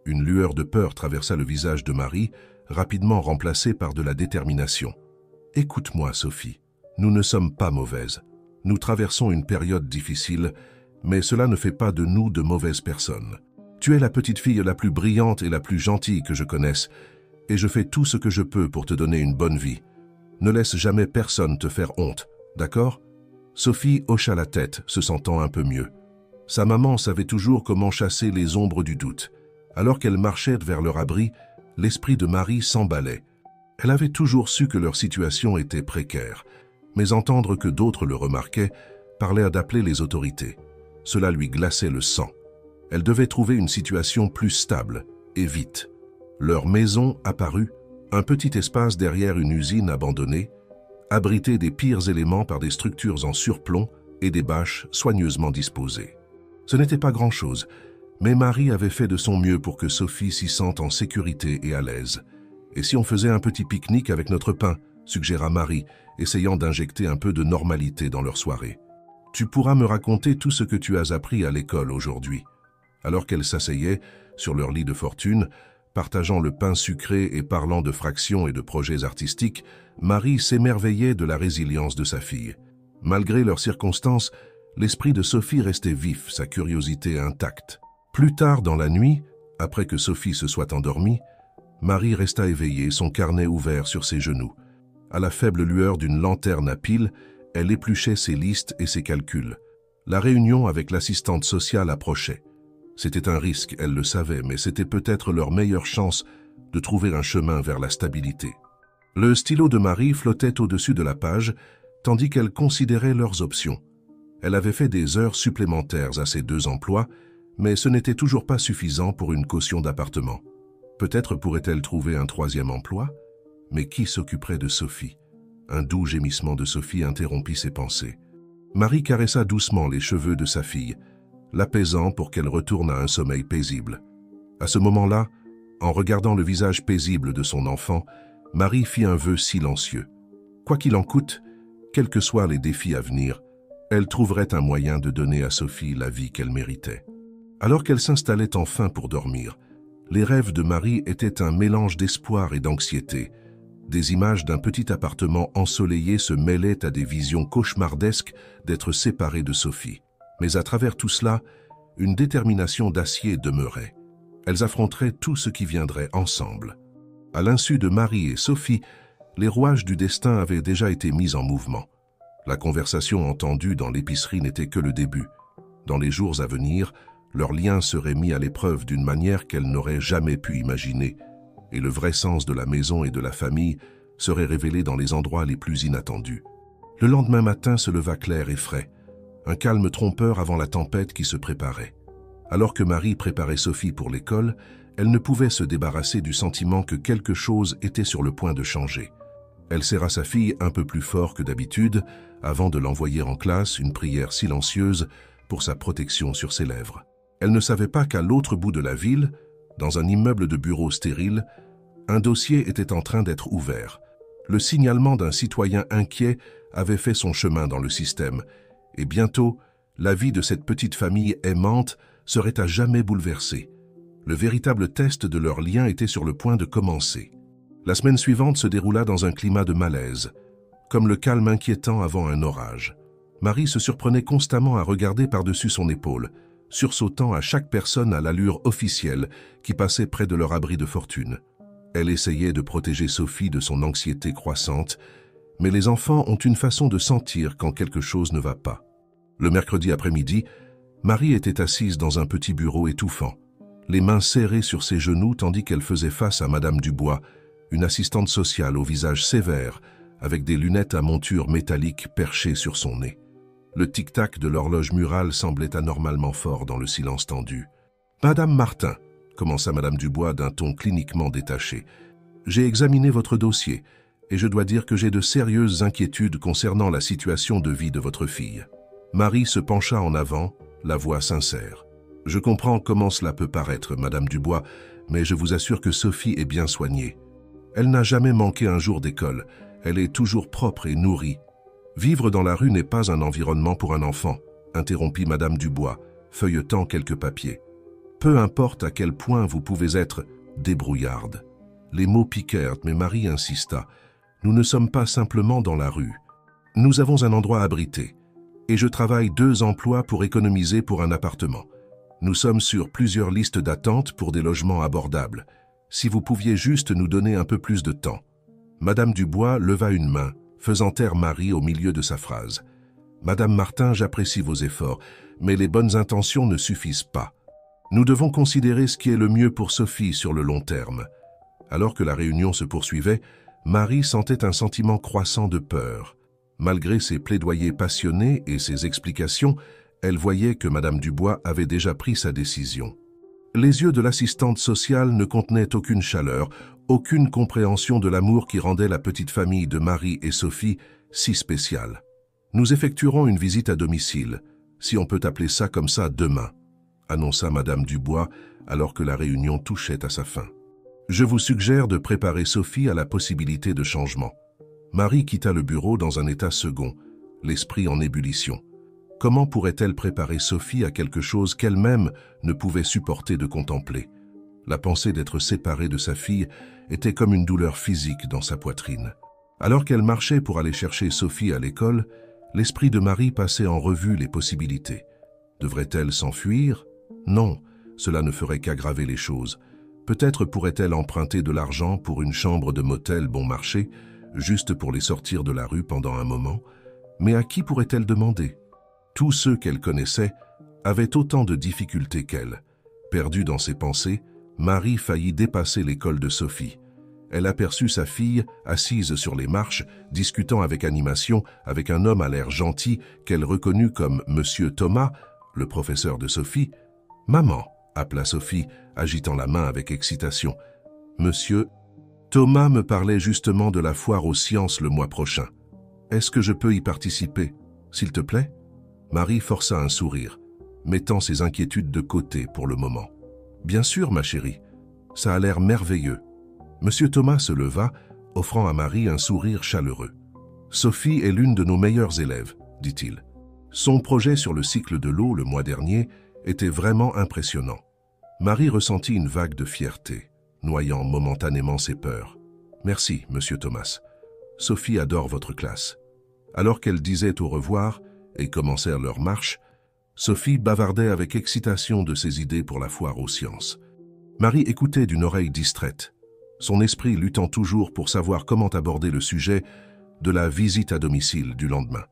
Speaker 1: Une lueur de peur traversa le visage de Marie, rapidement remplacée par de la détermination. « Écoute-moi, Sophie, nous ne sommes pas mauvaises. Nous traversons une période difficile, mais cela ne fait pas de nous de mauvaises personnes. Tu es la petite fille la plus brillante et la plus gentille que je connaisse, et je fais tout ce que je peux pour te donner une bonne vie. Ne laisse jamais personne te faire honte, d'accord ?» Sophie hocha la tête, se sentant un peu mieux. « Sa maman savait toujours comment chasser les ombres du doute. Alors qu'elle marchait vers leur abri, l'esprit de Marie s'emballait. Elle avait toujours su que leur situation était précaire, mais entendre que d'autres le remarquaient parlait d'appeler les autorités. Cela lui glaçait le sang. Elle devait trouver une situation plus stable, et vite. Leur maison apparut, un petit espace derrière une usine abandonnée, abrité des pires éléments par des structures en surplomb et des bâches soigneusement disposées. Ce n'était pas grand-chose, mais Marie avait fait de son mieux pour que Sophie s'y sente en sécurité et à l'aise. « Et si on faisait un petit pique-nique avec notre pain ?» suggéra Marie, essayant d'injecter un peu de normalité dans leur soirée. « Tu pourras me raconter tout ce que tu as appris à l'école aujourd'hui. » Alors qu'elles s'asseyaient sur leur lit de fortune, partageant le pain sucré et parlant de fractions et de projets artistiques, Marie s'émerveillait de la résilience de sa fille. Malgré leurs circonstances, l'esprit de Sophie restait vif, sa curiosité intacte. Plus tard dans la nuit, après que Sophie se soit endormie, Marie resta éveillée, son carnet ouvert sur ses genoux. À la faible lueur d'une lanterne à pile, elle épluchait ses listes et ses calculs. La réunion avec l'assistante sociale approchait. C'était un risque, elle le savait, mais c'était peut-être leur meilleure chance de trouver un chemin vers la stabilité. Le stylo de Marie flottait au-dessus de la page, tandis qu'elle considérait leurs options. Elle avait fait des heures supplémentaires à ses 2 emplois, mais ce n'était toujours pas suffisant pour une caution d'appartement. Peut-être pourrait-elle trouver un 3e emploi? Mais qui s'occuperait de Sophie? Un doux gémissement de Sophie interrompit ses pensées. Marie caressa doucement les cheveux de sa fille, l'apaisant pour qu'elle retourne à un sommeil paisible. À ce moment-là, en regardant le visage paisible de son enfant, Marie fit un vœu silencieux. Quoi qu'il en coûte, quels que soient les défis à venir, elle trouverait un moyen de donner à Sophie la vie qu'elle méritait. Alors qu'elle s'installait enfin pour dormir, les rêves de Marie étaient un mélange d'espoir et d'anxiété. Des images d'un petit appartement ensoleillé se mêlaient à des visions cauchemardesques d'être séparée de Sophie. Mais à travers tout cela, une détermination d'acier demeurait. Elles affronteraient tout ce qui viendrait ensemble. À l'insu de Marie et Sophie, les rouages du destin avaient déjà été mis en mouvement. La conversation entendue dans l'épicerie n'était que le début. Dans les jours à venir, leur lien serait mis à l'épreuve d'une manière qu'elles n'auraient jamais pu imaginer, et le vrai sens de la maison et de la famille serait révélé dans les endroits les plus inattendus. Le lendemain matin se leva clair et frais, un calme trompeur avant la tempête qui se préparait. Alors que Marie préparait Sophie pour l'école, elle ne pouvait se débarrasser du sentiment que quelque chose était sur le point de changer. Elle serra sa fille un peu plus fort que d'habitude, avant de l'envoyer en classe, une prière silencieuse pour sa protection sur ses lèvres. Elle ne savait pas qu'à l'autre bout de la ville, dans un immeuble de bureaux stérile, un dossier était en train d'être ouvert. Le signalement d'un citoyen inquiet avait fait son chemin dans le système, et bientôt, la vie de cette petite famille aimante serait à jamais bouleversée. Le véritable test de leur lien était sur le point de commencer. La semaine suivante se déroula dans un climat de malaise, comme le calme inquiétant avant un orage. Marie se surprenait constamment à regarder par-dessus son épaule, sursautant à chaque personne à l'allure officielle qui passait près de leur abri de fortune. Elle essayait de protéger Sophie de son anxiété croissante, mais les enfants ont une façon de sentir quand quelque chose ne va pas. Le mercredi après-midi, Marie était assise dans un petit bureau étouffant, les mains serrées sur ses genoux tandis qu'elle faisait face à Madame Dubois, une assistante sociale au visage sévère, avec des lunettes à monture métallique perchées sur son nez. Le tic-tac de l'horloge murale semblait anormalement fort dans le silence tendu. « Madame Martin », commença Madame Dubois d'un ton cliniquement détaché, « j'ai examiné votre dossier et je dois dire que j'ai de sérieuses inquiétudes concernant la situation de vie de votre fille. » Marie se pencha en avant, la voix sincère. « Je comprends comment cela peut paraître, Madame Dubois, mais je vous assure que Sophie est bien soignée. Elle n'a jamais manqué un jour d'école, elle est toujours propre et nourrie. Vivre dans la rue n'est pas un environnement pour un enfant, interrompit Madame Dubois, feuilletant quelques papiers. Peu importe à quel point vous pouvez être débrouillarde. Les mots piquèrent, mais Marie insista. Nous ne sommes pas simplement dans la rue. Nous avons un endroit abrité, et je travaille 2 emplois pour économiser pour un appartement. Nous sommes sur plusieurs listes d'attente pour des logements abordables. Si vous pouviez juste nous donner un peu plus de temps. Madame Dubois leva une main, faisant taire Marie au milieu de sa phrase. « Madame Martin, j'apprécie vos efforts, mais les bonnes intentions ne suffisent pas. Nous devons considérer ce qui est le mieux pour Sophie sur le long terme. Alors que la réunion se poursuivait, Marie sentait un sentiment croissant de peur. Malgré ses plaidoyers passionnés et ses explications, elle voyait que Madame Dubois avait déjà pris sa décision. Les yeux de l'assistante sociale ne contenaient aucune chaleur, aucune compréhension de l'amour qui rendait la petite famille de Marie et Sophie si spéciale. « Nous effectuerons une visite à domicile, si on peut appeler ça comme ça demain », annonça Madame Dubois alors que la réunion touchait à sa fin. « Je vous suggère de préparer Sophie à la possibilité de changement. » Marie quitta le bureau dans un état second, l'esprit en ébullition. Comment pourrait-elle préparer Sophie à quelque chose qu'elle-même ne pouvait supporter de contempler? La pensée d'être séparée de sa fille était comme une douleur physique dans sa poitrine. Alors qu'elle marchait pour aller chercher Sophie à l'école, l'esprit de Marie passait en revue les possibilités. Devrait-elle s'enfuir? Non, cela ne ferait qu'aggraver les choses. Peut-être pourrait-elle emprunter de l'argent pour une chambre de motel bon marché, juste pour les sortir de la rue pendant un moment. Mais à qui pourrait-elle demander? Tous ceux qu'elle connaissait avaient autant de difficultés qu'elle. Perdue dans ses pensées, Marie faillit dépasser l'école de Sophie. Elle aperçut sa fille assise sur les marches, discutant avec animation avec un homme à l'air gentil qu'elle reconnut comme Monsieur Thomas, le professeur de Sophie. « Maman !» appela Sophie, agitant la main avec excitation. « Monsieur Thomas me parlait justement de la foire aux sciences le mois prochain. Est-ce que je peux y participer, s'il te plaît ?» Marie força un sourire, mettant ses inquiétudes de côté pour le moment. « Bien sûr, ma chérie, ça a l'air merveilleux. » Monsieur Thomas se leva, offrant à Marie un sourire chaleureux. « Sophie est l'une de nos meilleures élèves, dit-il. Son projet sur le cycle de l'eau le mois dernier était vraiment impressionnant. » Marie ressentit une vague de fierté, noyant momentanément ses peurs. « Merci, Monsieur Thomas. Sophie adore votre classe. » Alors qu'elle disait au revoir et commencèrent leur marche, Sophie bavardait avec excitation de ses idées pour la foire aux sciences. Marie écoutait d'une oreille distraite, son esprit luttant toujours pour savoir comment aborder le sujet de la visite à domicile du lendemain.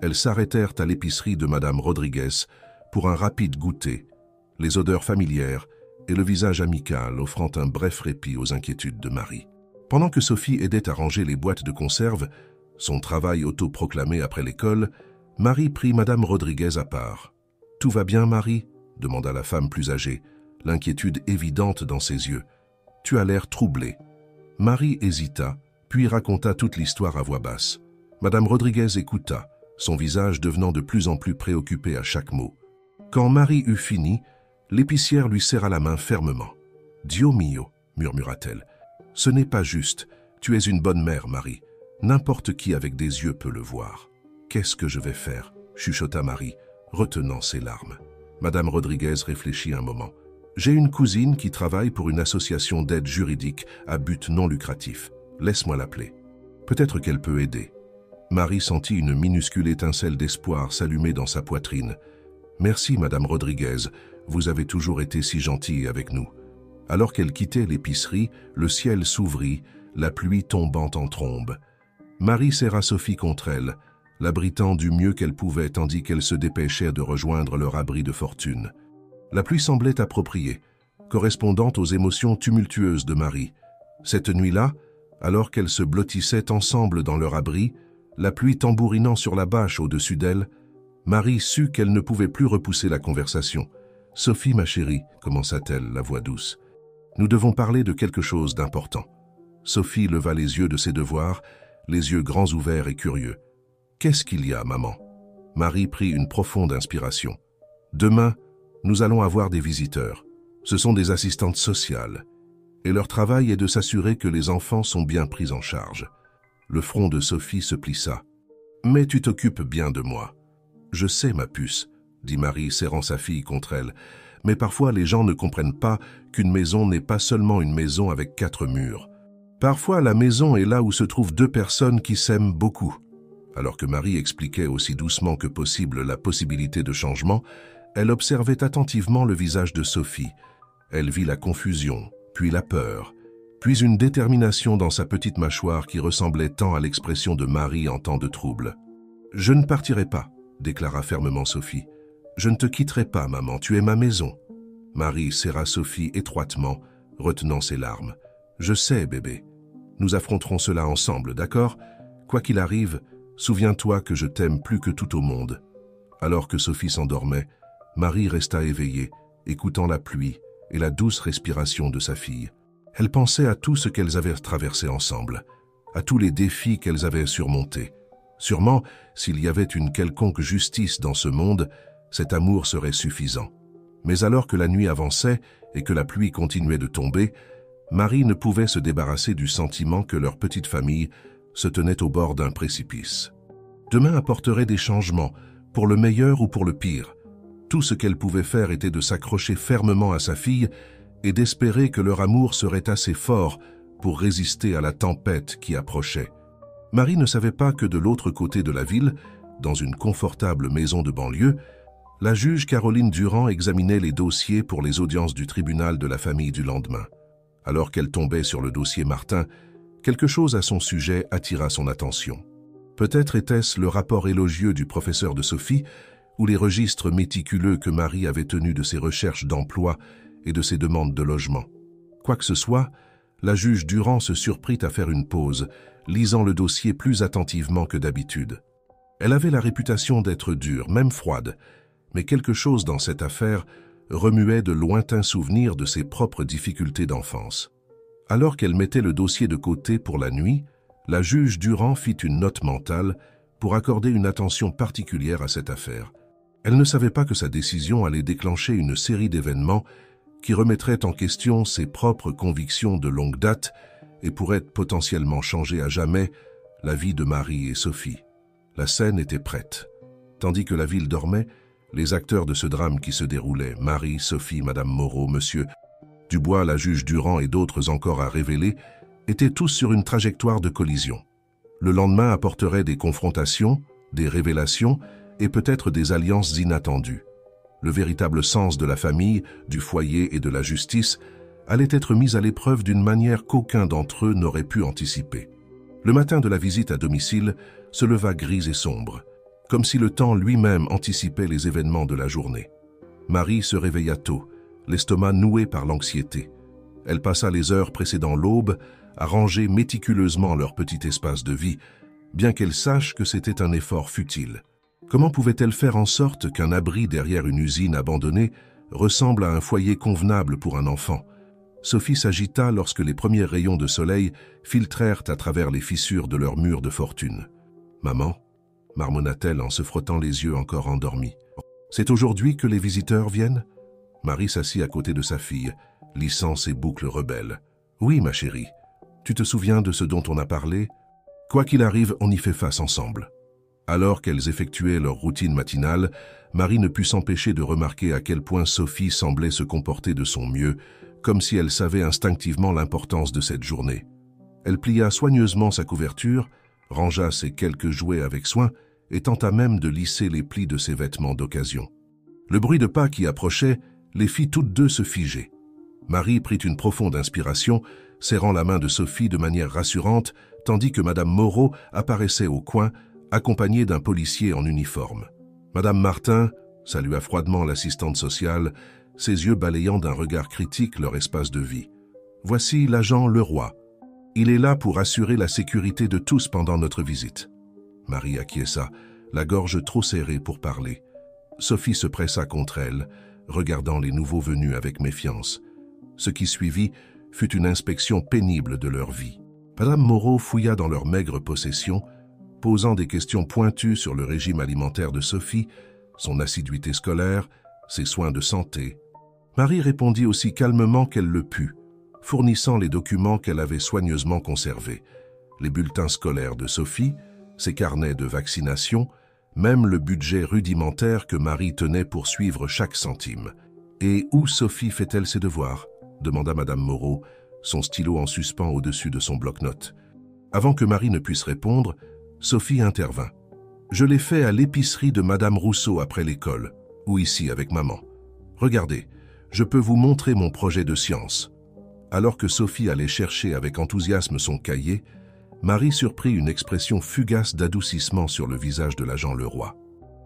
Speaker 1: Elles s'arrêtèrent à l'épicerie de Madame Rodriguez pour un rapide goûter, les odeurs familières et le visage amical offrant un bref répit aux inquiétudes de Marie. Pendant que Sophie aidait à ranger les boîtes de conserve, son travail autoproclamé après l'école, Marie prit Madame Rodriguez à part. « Tout va bien, Marie ?» demanda la femme plus âgée, l'inquiétude évidente dans ses yeux. « Tu as l'air troublée. » Marie hésita, puis raconta toute l'histoire à voix basse. Madame Rodriguez écouta, son visage devenant de plus en plus préoccupé à chaque mot. Quand Marie eut fini, l'épicière lui serra la main fermement. « Dio mio » murmura-t-elle. « Ce n'est pas juste. Tu es une bonne mère, Marie. N'importe qui avec des yeux peut le voir. »« Qu'est-ce que je vais faire ?» chuchota Marie, retenant ses larmes. Madame Rodriguez réfléchit un moment. « J'ai une cousine qui travaille pour une association d'aide juridique à but non lucratif. Laisse-moi l'appeler. Peut-être qu'elle peut aider. » Marie sentit une minuscule étincelle d'espoir s'allumer dans sa poitrine. « Merci, Madame Rodriguez. Vous avez toujours été si gentille avec nous. » Alors qu'elle quittait l'épicerie, le ciel s'ouvrit, la pluie tombant en trombe. Marie serra Sophie contre elle, l'abritant du mieux qu'elle pouvait tandis qu'elle se dépêchait de rejoindre leur abri de fortune. La pluie semblait appropriée, correspondant aux émotions tumultueuses de Marie. Cette nuit-là, alors qu'elles se blottissaient ensemble dans leur abri, la pluie tambourinant sur la bâche au-dessus d'elle, Marie sut qu'elle ne pouvait plus repousser la conversation. « Sophie, ma chérie, commença-t-elle, la voix douce. Nous devons parler de quelque chose d'important. » Sophie leva les yeux de ses devoirs, les yeux grands ouverts et curieux. « Qu'est-ce qu'il y a, maman ?» Marie prit une profonde inspiration. « Demain, nous allons avoir des visiteurs. Ce sont des assistantes sociales. Et leur travail est de s'assurer que les enfants sont bien pris en charge. » Le front de Sophie se plissa. « Mais tu t'occupes bien de moi. »« Je sais, ma puce, » dit Marie, serrant sa fille contre elle. « Mais parfois, les gens ne comprennent pas qu'une maison n'est pas seulement une maison avec 4 murs. Parfois, la maison est là où se trouvent 2 personnes qui s'aiment beaucoup. » Alors que Marie expliquait aussi doucement que possible la possibilité de changement, elle observait attentivement le visage de Sophie. Elle vit la confusion, puis la peur, puis une détermination dans sa petite mâchoire qui ressemblait tant à l'expression de Marie en temps de trouble. « Je ne partirai pas, » déclara fermement Sophie. « « Je ne te quitterai pas, maman, tu es ma maison. » Marie serra Sophie étroitement, retenant ses larmes. « Je sais, bébé. Nous affronterons cela ensemble, d'accord? Quoi qu'il arrive, souviens-toi que je t'aime plus que tout au monde. » Alors que Sophie s'endormait, Marie resta éveillée, écoutant la pluie et la douce respiration de sa fille. Elle pensait à tout ce qu'elles avaient traversé ensemble, à tous les défis qu'elles avaient surmontés. Sûrement, s'il y avait une quelconque justice dans ce monde, cet amour serait suffisant. Mais alors que la nuit avançait et que la pluie continuait de tomber, Marie ne pouvait se débarrasser du sentiment que leur petite famille se tenait au bord d'un précipice. Demain apporterait des changements, pour le meilleur ou pour le pire. Tout ce qu'elle pouvait faire était de s'accrocher fermement à sa fille et d'espérer que leur amour serait assez fort pour résister à la tempête qui approchait. Marie ne savait pas que de l'autre côté de la ville, dans une confortable maison de banlieue, la juge Caroline Durand examinait les dossiers pour les audiences du tribunal de la famille du lendemain. Alors qu'elle tombait sur le dossier Martin, quelque chose à son sujet attira son attention. Peut-être était-ce le rapport élogieux du professeur de Sophie ou les registres méticuleux que Marie avait tenus de ses recherches d'emploi et de ses demandes de logement. Quoi que ce soit, la juge Durand se surprit à faire une pause, lisant le dossier plus attentivement que d'habitude. Elle avait la réputation d'être dure, même froide, mais quelque chose dans cette affaire remuait de lointains souvenirs de ses propres difficultés d'enfance. Alors qu'elle mettait le dossier de côté pour la nuit, la juge Durand fit une note mentale pour accorder une attention particulière à cette affaire. Elle ne savait pas que sa décision allait déclencher une série d'événements qui remettraient en question ses propres convictions de longue date et pourraient potentiellement changer à jamais la vie de Marie et Sophie. La scène était prête. Tandis que la ville dormait, les acteurs de ce drame qui se déroulait, Marie, Sophie, Madame Moreau, Monsieur Dubois, la juge Durand et d'autres encore à révéler, étaient tous sur une trajectoire de collision. Le lendemain apporterait des confrontations, des révélations et peut-être des alliances inattendues. Le véritable sens de la famille, du foyer et de la justice allait être mis à l'épreuve d'une manière qu'aucun d'entre eux n'aurait pu anticiper. Le matin de la visite à domicile se leva gris et sombre, comme si le temps lui-même anticipait les événements de la journée. Marie se réveilla tôt, l'estomac noué par l'anxiété. Elle passa les heures précédant l'aube à ranger méticuleusement leur petit espace de vie, bien qu'elle sache que c'était un effort futile. Comment pouvait-elle faire en sorte qu'un abri derrière une usine abandonnée ressemble à un foyer convenable pour un enfant? Sophie s'agita lorsque les premiers rayons de soleil filtrèrent à travers les fissures de leur mur de fortune. « Maman » marmonna-t-elle en se frottant les yeux encore endormis. « C'est aujourd'hui que les visiteurs viennent ?» Marie s'assit à côté de sa fille, lissant ses boucles rebelles. « Oui, ma chérie. Tu te souviens de ce dont on a parlé? Quoi qu'il arrive, on y fait face ensemble. » Alors qu'elles effectuaient leur routine matinale, Marie ne put s'empêcher de remarquer à quel point Sophie semblait se comporter de son mieux, comme si elle savait instinctivement l'importance de cette journée. Elle plia soigneusement sa couverture, rangea ses quelques jouets avec soin et tenta même de lisser les plis de ses vêtements d'occasion. Le bruit de pas qui approchait les fit toutes deux se figer. Marie prit une profonde inspiration, serrant la main de Sophie de manière rassurante, tandis que Madame Moreau apparaissait au coin, accompagnée d'un policier en uniforme. Madame Martin salua froidement l'assistante sociale, ses yeux balayant d'un regard critique leur espace de vie. « Voici l'agent Leroy. Il est là pour assurer la sécurité de tous pendant notre visite. » Marie acquiesça, la gorge trop serrée pour parler. Sophie se pressa contre elle, regardant les nouveaux venus avec méfiance. Ce qui suivit fut une inspection pénible de leur vie. Madame Moreau fouilla dans leurs maigres possessions, posant des questions pointues sur le régime alimentaire de Sophie, son assiduité scolaire, ses soins de santé. Marie répondit aussi calmement qu'elle le put, fournissant les documents qu'elle avait soigneusement conservés, les bulletins scolaires de Sophie, ses carnets de vaccination, même le budget rudimentaire que Marie tenait pour suivre chaque centime. « Et où Sophie fait-elle ses devoirs ?» demanda Madame Moreau, son stylo en suspens au-dessus de son bloc-notes. Avant que Marie ne puisse répondre, Sophie intervint. « Je l'ai fait à l'épicerie de Madame Rousseau après l'école, ou ici avec maman. Regardez, je peux vous montrer mon projet de science. » Alors que Sophie allait chercher avec enthousiasme son cahier, Marie surprit une expression fugace d'adoucissement sur le visage de l'agent Leroy.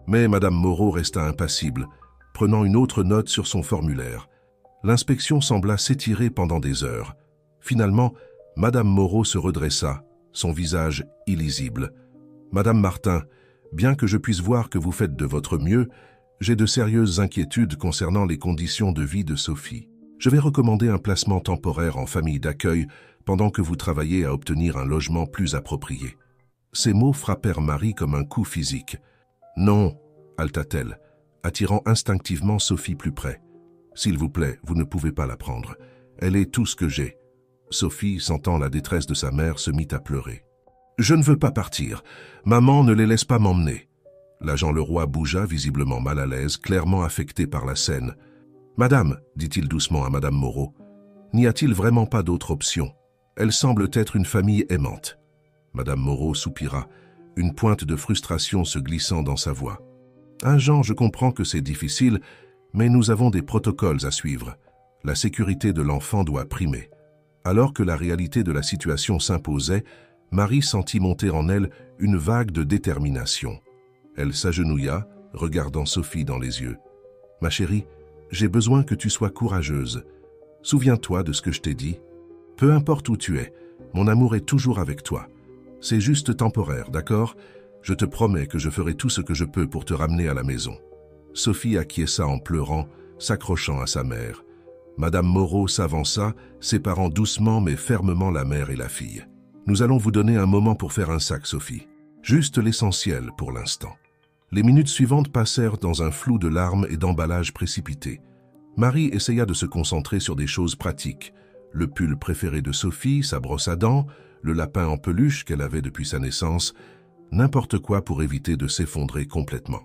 Speaker 1: Mais Madame Moreau resta impassible, prenant une autre note sur son formulaire. L'inspection sembla s'étirer pendant des heures. Finalement, Madame Moreau se redressa, son visage illisible. « Madame Martin, bien que je puisse voir que vous faites de votre mieux, j'ai de sérieuses inquiétudes concernant les conditions de vie de Sophie. Je vais recommander un placement temporaire en famille d'accueil pendant que vous travaillez à obtenir un logement plus approprié. » Ces mots frappèrent Marie comme un coup physique. « Non, halta-t-elle, attirant instinctivement Sophie plus près. « S'il vous plaît, vous ne pouvez pas la prendre. Elle est tout ce que j'ai. » Sophie, sentant la détresse de sa mère, se mit à pleurer. « Je ne veux pas partir. Maman ne les laisse pas m'emmener. » L'agent Leroy bougea, visiblement mal à l'aise, clairement affecté par la scène. « Madame, dit-il doucement à Madame Moreau, n'y a-t-il vraiment pas d'autre option? Elle semble être une famille aimante. » Madame Moreau soupira, une pointe de frustration se glissant dans sa voix. « Agent, je comprends que c'est difficile, mais nous avons des protocoles à suivre. La sécurité de l'enfant doit primer. » Alors que la réalité de la situation s'imposait, Marie sentit monter en elle une vague de détermination. Elle s'agenouilla, regardant Sophie dans les yeux. « Ma chérie, j'ai besoin que tu sois courageuse. Souviens-toi de ce que je t'ai dit. Peu importe où tu es, mon amour est toujours avec toi. C'est juste temporaire, d'accord? Je te promets que je ferai tout ce que je peux pour te ramener à la maison. » Sophie acquiesça en pleurant, s'accrochant à sa mère. Madame Moreau s'avança, séparant doucement mais fermement la mère et la fille. « Nous allons vous donner un moment pour faire un sac, Sophie. Juste l'essentiel pour l'instant. » Les minutes suivantes passèrent dans un flou de larmes et d'emballages précipités. Marie essaya de se concentrer sur des choses pratiques. Le pull préféré de Sophie, sa brosse à dents, le lapin en peluche qu'elle avait depuis sa naissance, n'importe quoi pour éviter de s'effondrer complètement.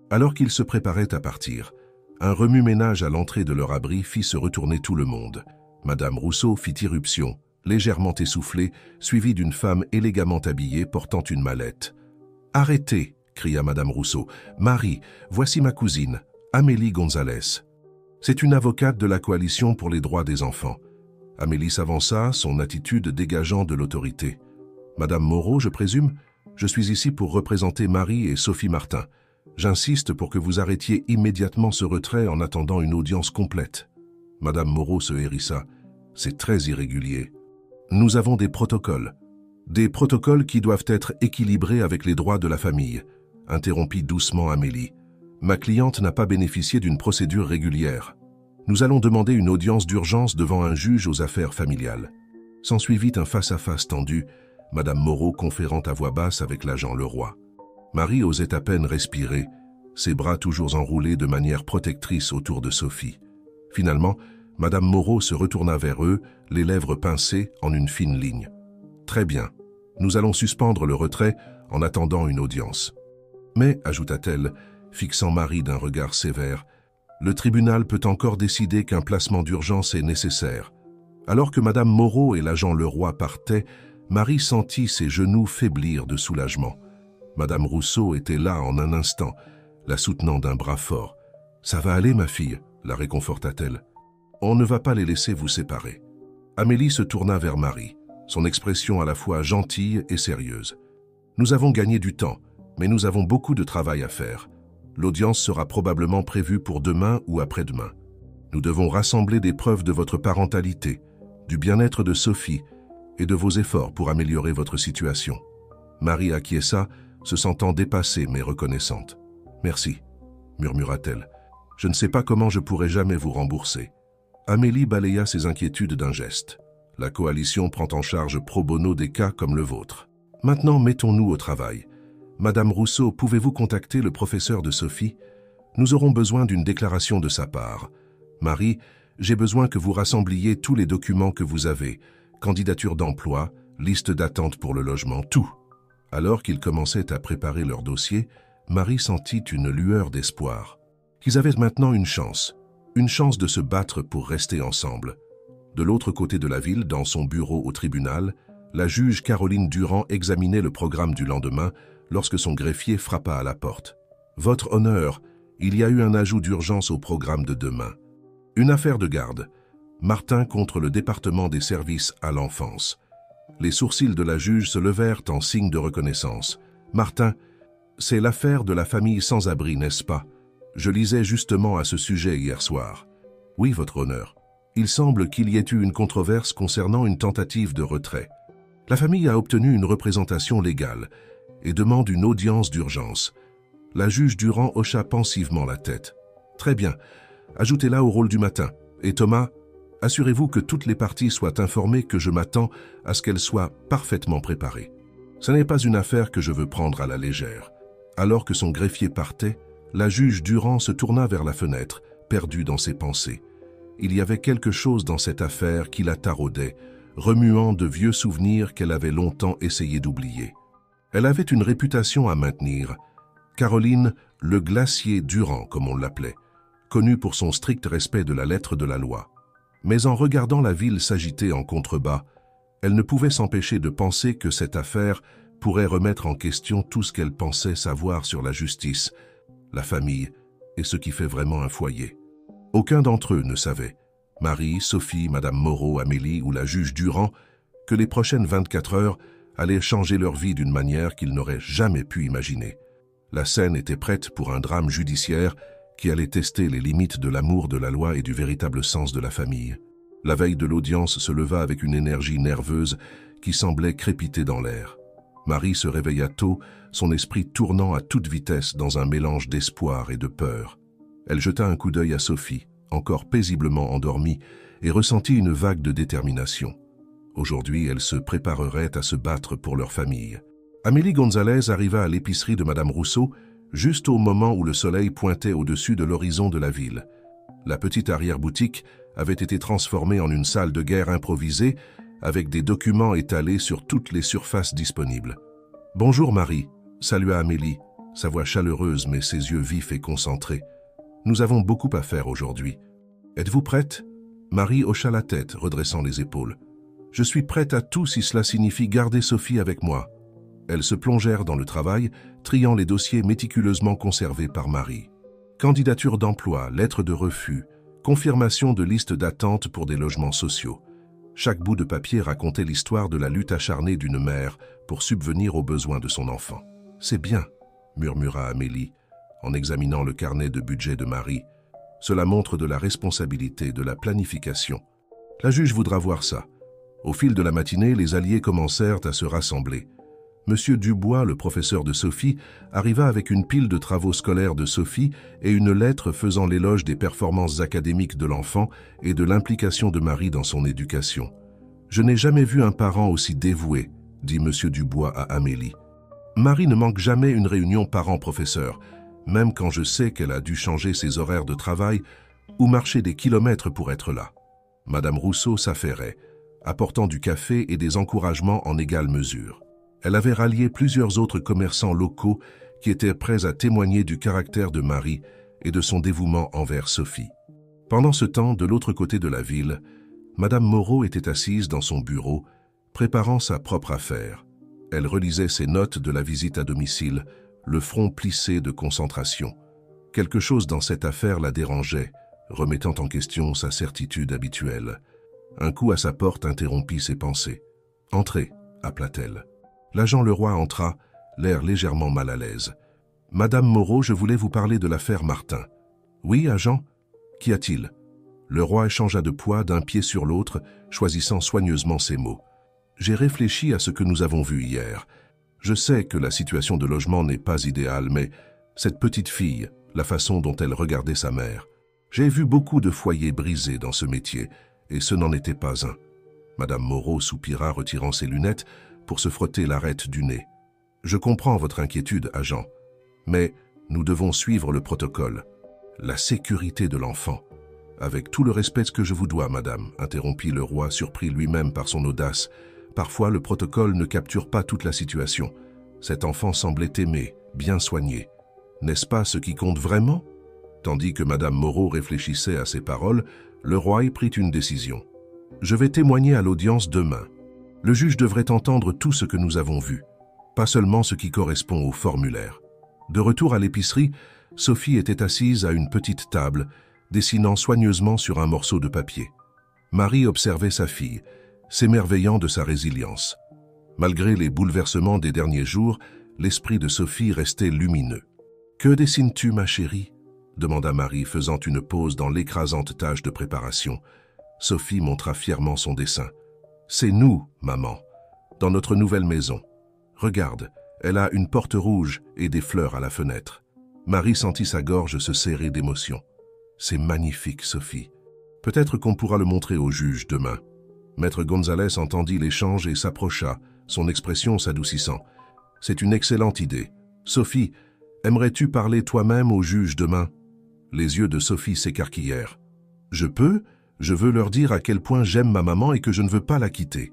Speaker 1: Alors qu'ils se préparaient à partir, un remue-ménage à l'entrée de leur abri fit se retourner tout le monde. Madame Rousseau fit irruption, légèrement essoufflée, suivie d'une femme élégamment habillée portant une mallette. « Arrêtez !» cria Madame Rousseau. « Marie, voici ma cousine, Amélie Gonzalez. C'est une avocate de la Coalition pour les droits des enfants. » Amélie s'avança, son attitude dégageant de l'autorité. « Madame Moreau, je présume? Je suis ici pour représenter Marie et Sophie Martin. J'insiste pour que vous arrêtiez immédiatement ce retrait en attendant une audience complète. » Madame Moreau se hérissa. « C'est très irrégulier. Nous avons des protocoles. Des protocoles qui doivent être équilibrés avec les droits de la famille. » interrompit doucement Amélie. « Ma cliente n'a pas bénéficié d'une procédure régulière. Nous allons demander une audience d'urgence devant un juge aux affaires familiales. » S'ensuivit un face-à-face tendu, Madame Moreau conférant à voix basse avec l'agent Leroy. Marie osait à peine respirer, ses bras toujours enroulés de manière protectrice autour de Sophie. Finalement, Madame Moreau se retourna vers eux, les lèvres pincées en une fine ligne. « Très bien, nous allons suspendre le retrait en attendant une audience. » Mais, ajouta-t-elle, fixant Marie d'un regard sévère, le tribunal peut encore décider qu'un placement d'urgence est nécessaire. Alors que Madame Moreau et l'agent Leroy partaient, Marie sentit ses genoux faiblir de soulagement. Madame Rousseau était là en un instant, la soutenant d'un bras fort. « Ça va aller, ma fille » la réconforta-t-elle. « On ne va pas les laisser vous séparer. » Amélie se tourna vers Marie, son expression à la fois gentille et sérieuse. « Nous avons gagné du temps, mais nous avons beaucoup de travail à faire. L'audience sera probablement prévue pour demain ou après-demain. Nous devons rassembler des preuves de votre parentalité, du bien-être de Sophie et de vos efforts pour améliorer votre situation. » Marie acquiesça, se sentant dépassée mais reconnaissante. « Merci, » murmura-t-elle. « Je ne sais pas comment je pourrai jamais vous rembourser. » Amélie balaya ses inquiétudes d'un geste. La coalition prend en charge pro bono des cas comme le vôtre. Maintenant, mettons-nous au travail. Madame Rousseau, pouvez-vous contacter le professeur de Sophie? Nous aurons besoin d'une déclaration de sa part. Marie, j'ai besoin que vous rassembliez tous les documents que vous avez, candidature d'emploi, liste d'attente pour le logement, tout. Alors qu'ils commençaient à préparer leur dossier, Marie sentit une lueur d'espoir. Qu'ils avaient maintenant une chance de se battre pour rester ensemble. De l'autre côté de la ville, dans son bureau au tribunal, la juge Caroline Durand examinait le programme du lendemain lorsque son greffier frappa à la porte. « Votre honneur, il y a eu un ajout d'urgence au programme de demain. Une affaire de garde. Martin contre le département des services à l'enfance. » Les sourcils de la juge se levèrent en signe de reconnaissance. « Martin, C'est l'affaire de la famille sans-abri, n'est-ce pas? Je lisais justement à ce sujet hier soir. Oui, votre honneur. Il semble qu'il y ait eu une controverse concernant une tentative de retrait. La famille a obtenu une représentation légale et demande une audience d'urgence. La juge Durand hocha pensivement la tête. Très bien, ajoutez-la au rôle du matin. Et Thomas, assurez-vous que toutes les parties soient informées que je m'attends à ce qu'elles soient parfaitement préparées. Ce n'est pas une affaire que je veux prendre à la légère. Alors que son greffier partait, la juge Durand se tourna vers la fenêtre, perdue dans ses pensées. Il y avait quelque chose dans cette affaire qui la taraudait, remuant de vieux souvenirs qu'elle avait longtemps essayé d'oublier. Elle avait une réputation à maintenir. Caroline, le glacier Durand, comme on l'appelait, connue pour son strict respect de la lettre de la loi. Mais en regardant la ville s'agiter en contrebas, elle ne pouvait s'empêcher de penser que cette affaire pourrait remettre en question tout ce qu'elle pensait savoir sur la justice, la famille et ce qui fait vraiment un foyer. Aucun d'entre eux ne savait, Marie, Sophie, Madame Moreau, Amélie ou la juge Durand, que les prochaines 24 heures allaient changer leur vie d'une manière qu'ils n'auraient jamais pu imaginer. La scène était prête pour un drame judiciaire qui allait tester les limites de l'amour de la loi et du véritable sens de la famille. La veille de l'audience se leva avec une énergie nerveuse qui semblait crépiter dans l'air. Marie se réveilla tôt, son esprit tournant à toute vitesse dans un mélange d'espoir et de peur. Elle jeta un coup d'œil à Sophie, encore paisiblement endormie, et ressentit une vague de détermination. Aujourd'hui, elle se préparerait à se battre pour leur famille. Amélie Gonzalez arriva à l'épicerie de Madame Rousseau, juste au moment où le soleil pointait au-dessus de l'horizon de la ville. La petite arrière-boutique avait été transformée en une salle de guerre improvisée, avec des documents étalés sur toutes les surfaces disponibles. « Bonjour Marie », salua Amélie, sa voix chaleureuse mais ses yeux vifs et concentrés. « Nous avons beaucoup à faire aujourd'hui. Êtes-vous prête ?» Marie hocha la tête, redressant les épaules. « Je suis prête à tout si cela signifie garder Sophie avec moi. » Elles se plongèrent dans le travail, triant les dossiers méticuleusement conservés par Marie. Candidature d'emploi, lettre de refus, confirmation de liste d'attente pour des logements sociaux. Chaque bout de papier racontait l'histoire de la lutte acharnée d'une mère pour subvenir aux besoins de son enfant. « C'est bien », murmura Amélie, en examinant le carnet de budget de Marie. « Cela montre de la responsabilité, de la planification. La juge voudra voir ça. » Au fil de la matinée, les alliés commencèrent à se rassembler. Monsieur Dubois, le professeur de Sophie, arriva avec une pile de travaux scolaires de Sophie et une lettre faisant l'éloge des performances académiques de l'enfant et de l'implication de Marie dans son éducation. « Je n'ai jamais vu un parent aussi dévoué », dit Monsieur Dubois à Amélie. « Marie ne manque jamais une réunion parents-professeurs, même quand je sais qu'elle a dû changer ses horaires de travail ou marcher des kilomètres pour être là. » Madame Rousseau s'affairait, apportant du café et des encouragements en égale mesure. Elle avait rallié plusieurs autres commerçants locaux qui étaient prêts à témoigner du caractère de Marie et de son dévouement envers Sophie. Pendant ce temps, de l'autre côté de la ville, Madame Moreau était assise dans son bureau, préparant sa propre affaire. Elle relisait ses notes de la visite à domicile, le front plissé de concentration. Quelque chose dans cette affaire la dérangeait, remettant en question sa certitude habituelle. Un coup à sa porte interrompit ses pensées. « Entrez », appela-t-elle. L'agent Leroy entra, l'air légèrement mal à l'aise. « Madame Moreau, je voulais vous parler de l'affaire Martin. »« Oui, agent ? Qu'y a-t-il » Leroy changea de poids d'un pied sur l'autre, choisissant soigneusement ses mots. « J'ai réfléchi à ce que nous avons vu hier. Je sais que la situation de logement n'est pas idéale, mais cette petite fille, la façon dont elle regardait sa mère. J'ai vu beaucoup de foyers brisés dans ce métier, et ce n'en était pas un. » Madame Moreau soupira, retirant ses lunettes, pour se frotter l'arête du nez. « Je comprends votre inquiétude, agent, mais nous devons suivre le protocole. La sécurité de l'enfant. »« Avec tout le respect que je vous dois, madame, » interrompit le roi, surpris lui-même par son audace. « Parfois, le protocole ne capture pas toute la situation. Cet enfant semblait aimé, bien soigné. N'est-ce pas ce qui compte vraiment ?» Tandis que madame Moreau réfléchissait à ces paroles, le roi y prit une décision. « Je vais témoigner à l'audience demain. Le juge devrait entendre tout ce que nous avons vu, pas seulement ce qui correspond au formulaire. » De retour à l'épicerie, Sophie était assise à une petite table, dessinant soigneusement sur un morceau de papier. Marie observait sa fille, s'émerveillant de sa résilience. Malgré les bouleversements des derniers jours, L'esprit de Sophie restait lumineux. « Que dessines-tu, ma chérie ?» demanda Marie, faisant une pause dans l'écrasante tâche de préparation. Sophie montra fièrement son dessin. « C'est nous, maman, dans notre nouvelle maison. Regarde, elle a une porte rouge et des fleurs à la fenêtre. » Marie sentit sa gorge se serrer d'émotion. « C'est magnifique, Sophie. Peut-être qu'on pourra le montrer au juge demain. » Maître Gonzalez entendit l'échange et s'approcha, son expression s'adoucissant. « C'est une excellente idée. Sophie, aimerais-tu parler toi-même au juge demain ?» Les yeux de Sophie s'écarquillèrent. « Je peux. Je veux leur dire à quel point j'aime ma maman et que je ne veux pas la quitter. »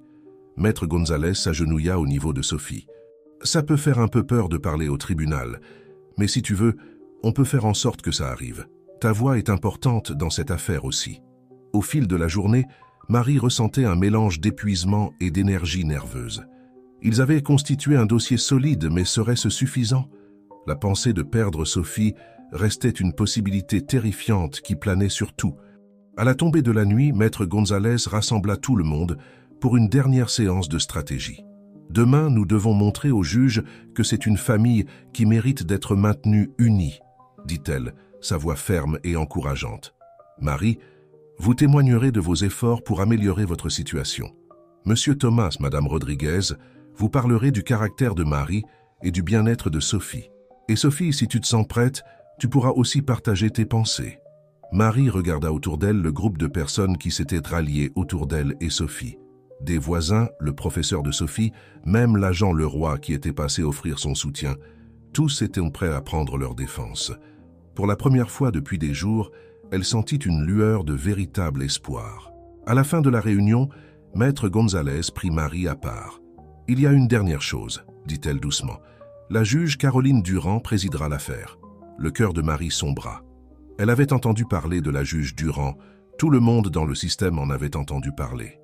Speaker 1: Maître Gonzalez s'agenouilla au niveau de Sophie. « Ça peut faire un peu peur de parler au tribunal, mais si tu veux, on peut faire en sorte que ça arrive. Ta voix est importante dans cette affaire aussi. » Au fil de la journée, Marie ressentait un mélange d'épuisement et d'énergie nerveuse. Ils avaient constitué un dossier solide, mais serait-ce suffisant? La pensée de perdre Sophie restait une possibilité terrifiante qui planait sur tout. À la tombée de la nuit, Maître Gonzalez rassembla tout le monde pour une dernière séance de stratégie. « Demain, nous devons montrer au juge que c'est une famille qui mérite d'être maintenue unie, » dit-elle, sa voix ferme et encourageante. « Marie, vous témoignerez de vos efforts pour améliorer votre situation. Monsieur Thomas, Madame Rodriguez, vous parlerez du caractère de Marie et du bien-être de Sophie. Et Sophie, si tu te sens prête, tu pourras aussi partager tes pensées. » Marie regarda autour d'elle le groupe de personnes qui s'étaient ralliées autour d'elle et Sophie. Des voisins, le professeur de Sophie, même l'agent Leroy qui était passé offrir son soutien, tous étaient prêts à prendre leur défense. Pour la première fois depuis des jours, elle sentit une lueur de véritable espoir. À la fin de la réunion, Maître Gonzalez prit Marie à part. « Il y a une dernière chose, » dit-elle doucement. « La juge Caroline Durand présidera l'affaire. » Le cœur de Marie sombra. Elle avait entendu parler de la juge Durand. Tout le monde dans le système en avait entendu parler.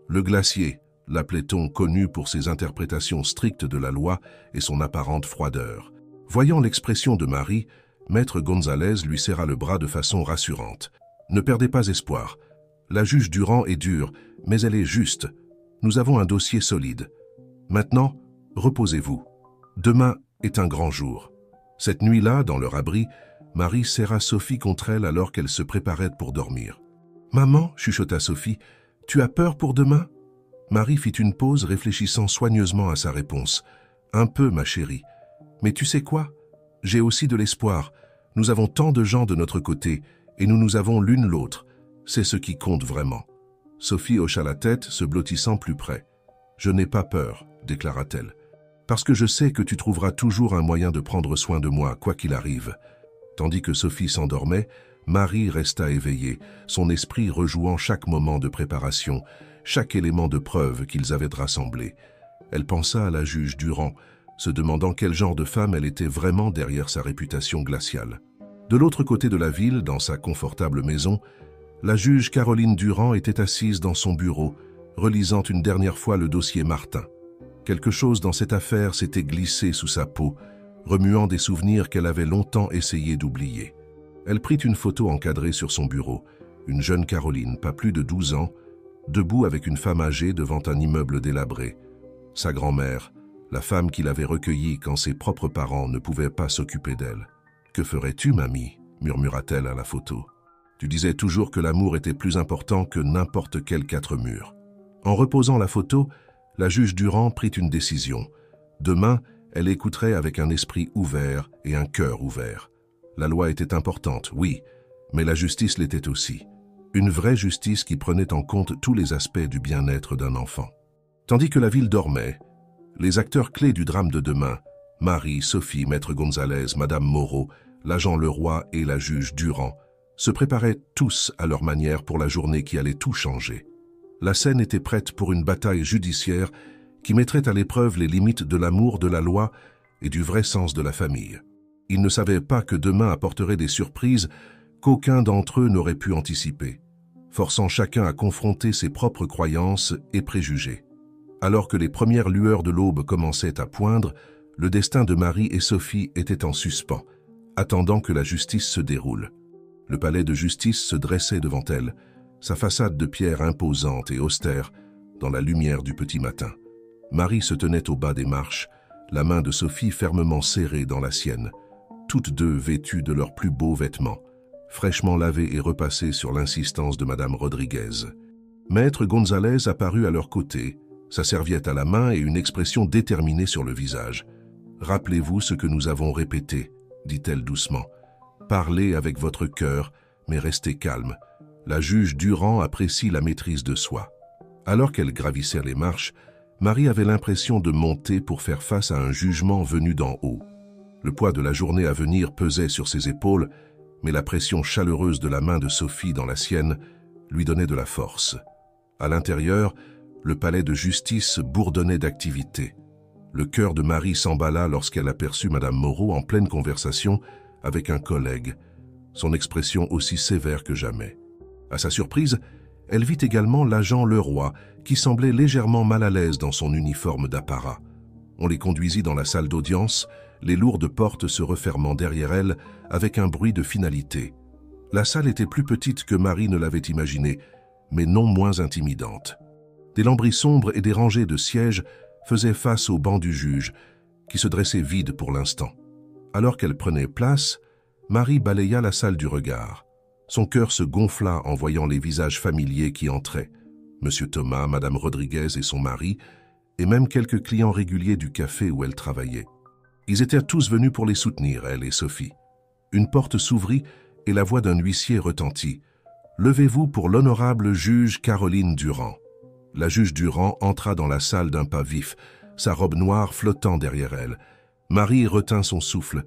Speaker 1: Le glacier, l'appelait-on, connu pour ses interprétations strictes de la loi et son apparente froideur. Voyant l'expression de Marie, Maître Gonzalez lui serra le bras de façon rassurante. « Ne perdez pas espoir. La juge Durand est dure, mais elle est juste. Nous avons un dossier solide. Maintenant, reposez-vous. Demain est un grand jour. » Cette nuit-là, dans leur abri, Marie serra Sophie contre elle alors qu'elle se préparait pour dormir. « Maman, chuchota Sophie, tu as peur pour demain ?» Marie fit une pause, réfléchissant soigneusement à sa réponse. « Un peu, ma chérie. Mais tu sais quoi? J'ai aussi de l'espoir. Nous avons tant de gens de notre côté, et nous nous avons l'une l'autre. C'est ce qui compte vraiment. » Sophie hocha la tête, se blottissant plus près. « Je n'ai pas peur, » déclara-t-elle. « Parce que je sais que tu trouveras toujours un moyen de prendre soin de moi, quoi qu'il arrive. » Tandis que Sophie s'endormait, Marie resta éveillée, son esprit rejouant chaque moment de préparation, chaque élément de preuve qu'ils avaient rassemblé. Elle pensa à la juge Durand, se demandant quel genre de femme elle était vraiment derrière sa réputation glaciale. De l'autre côté de la ville, dans sa confortable maison, la juge Caroline Durand était assise dans son bureau, relisant une dernière fois le dossier Martin. Quelque chose dans cette affaire s'était glissé sous sa peau, remuant des souvenirs qu'elle avait longtemps essayé d'oublier. Elle prit une photo encadrée sur son bureau, une jeune Caroline, pas plus de 12 ans, debout avec une femme âgée devant un immeuble délabré. Sa grand-mère, la femme qui l'avait recueillie quand ses propres parents ne pouvaient pas s'occuper d'elle. « Que ferais-tu, mamie ?» murmura-t-elle à la photo. « Tu disais toujours que l'amour était plus important que n'importe quel quatre murs. » En reposant la photo, la juge Durand prit une décision. Demain, elle écouterait avec un esprit ouvert et un cœur ouvert. La loi était importante, oui, mais la justice l'était aussi. Une vraie justice qui prenait en compte tous les aspects du bien-être d'un enfant. Tandis que la ville dormait, les acteurs clés du drame de demain, Marie, Sophie, Maître Gonzalez, Madame Moreau, l'agent Leroy et la juge Durand, se préparaient tous à leur manière pour la journée qui allait tout changer. La scène était prête pour une bataille judiciaire qui mettrait à l'épreuve les limites de l'amour de la loi et du vrai sens de la famille. Ils ne savaient pas que demain apporterait des surprises qu'aucun d'entre eux n'aurait pu anticiper, forçant chacun à confronter ses propres croyances et préjugés. Alors que les premières lueurs de l'aube commençaient à poindre, le destin de Marie et Sophie était en suspens, attendant que la justice se déroule. Le palais de justice se dressait devant elle, sa façade de pierre imposante et austère, dans la lumière du petit matin. Marie se tenait au bas des marches, la main de Sophie fermement serrée dans la sienne, toutes deux vêtues de leurs plus beaux vêtements, fraîchement lavés et repassés sur l'insistance de Madame Rodriguez. Maître Gonzalez apparut à leur côté, sa serviette à la main et une expression déterminée sur le visage. « Rappelez-vous ce que nous avons répété, » dit-elle doucement. « Parlez avec votre cœur, mais restez calme. La juge Durand apprécie la maîtrise de soi. » Alors qu'elle gravissait les marches, Marie avait l'impression de monter pour faire face à un jugement venu d'en haut. Le poids de la journée à venir pesait sur ses épaules, mais la pression chaleureuse de la main de Sophie dans la sienne lui donnait de la force. À l'intérieur, le palais de justice bourdonnait d'activité. Le cœur de Marie s'emballa lorsqu'elle aperçut Madame Moreau en pleine conversation avec un collègue, son expression aussi sévère que jamais. À sa surprise, elle vit également l'agent Leroy, qui semblait légèrement mal à l'aise dans son uniforme d'apparat. On les conduisit dans la salle d'audience, les lourdes portes se refermant derrière elles avec un bruit de finalité. La salle était plus petite que Marie ne l'avait imaginé, mais non moins intimidante. Des lambris sombres et des rangées de sièges faisaient face au banc du juge, qui se dressait vide pour l'instant. Alors qu'elle prenait place, Marie balaya la salle du regard. Son cœur se gonfla en voyant les visages familiers qui entraient. Monsieur Thomas, Madame Rodriguez et son mari, et même quelques clients réguliers du café où elle travaillait. Ils étaient tous venus pour les soutenir, elle et Sophie. Une porte s'ouvrit et la voix d'un huissier retentit. « Levez-vous pour l'honorable juge Caroline Durand. » La juge Durand entra dans la salle d'un pas vif, sa robe noire flottant derrière elle. Marie retint son souffle.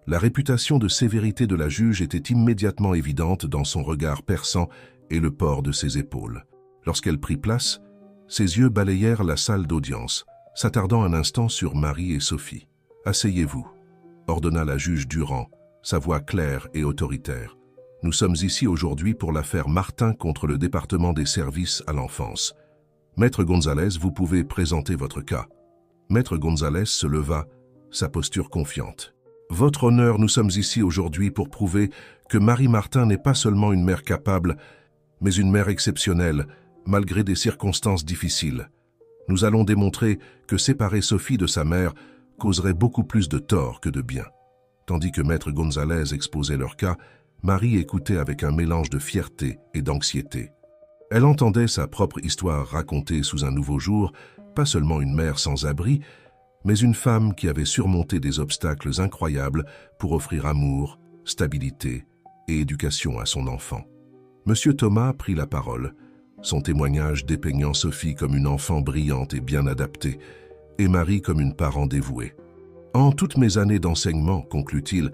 Speaker 1: La réputation de sévérité de la juge était immédiatement évidente dans son regard perçant et le port de ses épaules. Lorsqu'elle prit place, ses yeux balayèrent la salle d'audience, s'attardant un instant sur Marie et Sophie. « Asseyez-vous », ordonna la juge Durand, sa voix claire et autoritaire. « Nous sommes ici aujourd'hui pour l'affaire Martin contre le département des services à l'enfance. Maître Gonzalez, vous pouvez présenter votre cas. » Maître Gonzalez se leva, sa posture confiante. « Votre honneur, nous sommes ici aujourd'hui pour prouver que Marie Martin n'est pas seulement une mère capable, mais une mère exceptionnelle, malgré des circonstances difficiles. Nous allons démontrer que séparer Sophie de sa mère causerait beaucoup plus de tort que de bien. » Tandis que Maître Gonzalez exposait leur cas, Marie écoutait avec un mélange de fierté et d'anxiété. Elle entendait sa propre histoire racontée sous un nouveau jour, pas seulement une mère sans abri, mais une femme qui avait surmonté des obstacles incroyables pour offrir amour, stabilité et éducation à son enfant. Monsieur Thomas prit la parole, son témoignage dépeignant Sophie comme une enfant brillante et bien adaptée, et Marie comme une parent dévouée. « En toutes mes années d'enseignement, conclut-il,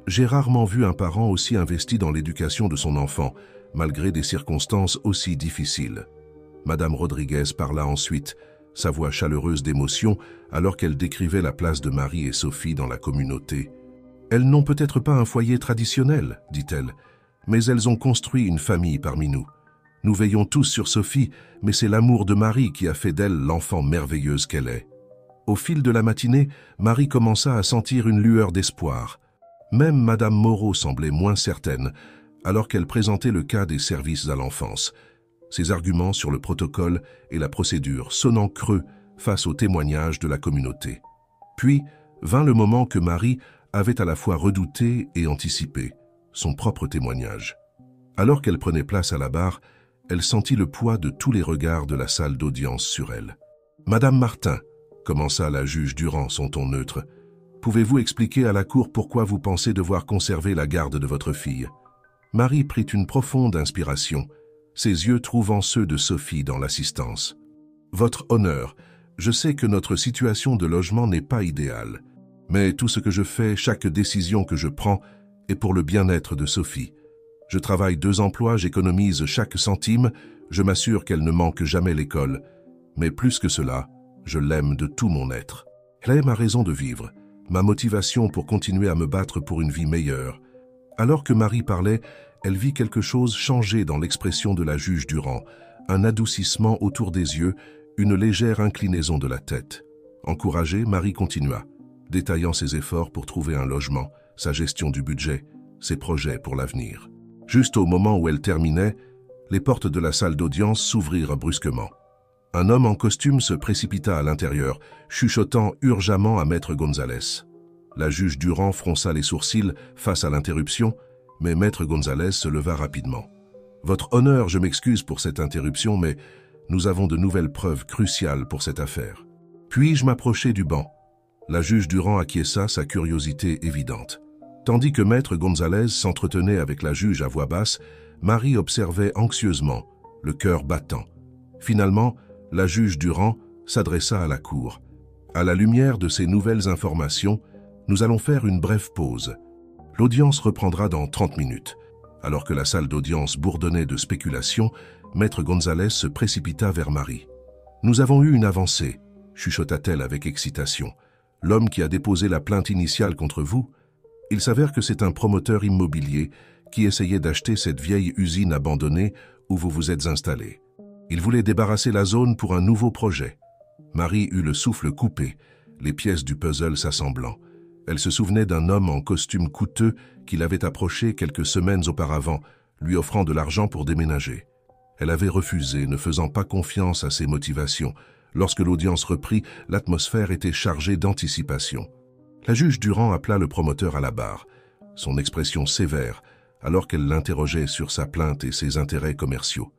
Speaker 1: j'ai rarement vu un parent aussi investi dans l'éducation de son enfant, malgré des circonstances aussi difficiles. » Madame Rodriguez parla ensuite, sa voix chaleureuse d'émotion, alors qu'elle décrivait la place de Marie et Sophie dans la communauté. « Elles n'ont peut-être pas un foyer traditionnel, dit-elle, mais elles ont construit une famille parmi nous. Nous veillons tous sur Sophie, mais c'est l'amour de Marie qui a fait d'elle l'enfant merveilleuse qu'elle est. » Au fil de la matinée, Marie commença à sentir une lueur d'espoir. Même Madame Moreau semblait moins certaine, alors qu'elle présentait le cas des services à l'enfance. Ses arguments sur le protocole et la procédure sonnant creux face aux témoignages de la communauté. Puis vint le moment que Marie avait à la fois redouté et anticipé, son propre témoignage. Alors qu'elle prenait place à la barre, elle sentit le poids de tous les regards de la salle d'audience sur elle. « Madame Martin, » commença la juge Durand son ton neutre, « pouvez-vous expliquer à la cour pourquoi vous pensez devoir conserver la garde de votre fille ?» Marie prit une profonde inspiration, ses yeux trouvant ceux de Sophie dans l'assistance. « Votre honneur, je sais que notre situation de logement n'est pas idéale, mais tout ce que je fais, chaque décision que je prends, est pour le bien-être de Sophie. Je travaille 2 emplois, j'économise chaque centime, je m'assure qu'elle ne manque jamais l'école. Mais plus que cela, je l'aime de tout mon être. Elle est ma raison de vivre, ma motivation pour continuer à me battre pour une vie meilleure. » Alors que Marie parlait, elle vit quelque chose changer dans l'expression de la juge Durand, un adoucissement autour des yeux, une légère inclinaison de la tête. Encouragée, Marie continua, détaillant ses efforts pour trouver un logement, sa gestion du budget, ses projets pour l'avenir. Juste au moment où elle terminait, les portes de la salle d'audience s'ouvrirent brusquement. Un homme en costume se précipita à l'intérieur, chuchotant urgemment à Maître Gonzalez. La juge Durand fronça les sourcils face à l'interruption, mais Maître Gonzalez se leva rapidement. « Votre honneur, je m'excuse pour cette interruption, mais nous avons de nouvelles preuves cruciales pour cette affaire. Puis-je m'approcher du banc ?» La juge Durand acquiesça, sa curiosité évidente. Tandis que Maître Gonzalez s'entretenait avec la juge à voix basse, Marie observait anxieusement, le cœur battant. Finalement, la juge Durand s'adressa à la cour. « À la lumière de ces nouvelles informations, nous allons faire une brève pause. L'audience reprendra dans 30 minutes. » Alors que la salle d'audience bourdonnait de spéculations, Maître Gonzalez se précipita vers Marie. « Nous avons eu une avancée, » chuchota-t-elle avec excitation. « L'homme qui a déposé la plainte initiale contre vous, il s'avère que c'est un promoteur immobilier qui essayait d'acheter cette vieille usine abandonnée où vous vous êtes installé. Il voulait débarrasser la zone pour un nouveau projet. » Marie eut le souffle coupé, les pièces du puzzle s'assemblant. Elle se souvenait d'un homme en costume coûteux qui l'avait approché quelques semaines auparavant, lui offrant de l'argent pour déménager. Elle avait refusé, ne faisant pas confiance à ses motivations. Lorsque l'audience reprit, l'atmosphère était chargée d'anticipation. La juge Durand appela le promoteur à la barre, son expression sévère, alors qu'elle l'interrogeait sur sa plainte et ses intérêts commerciaux.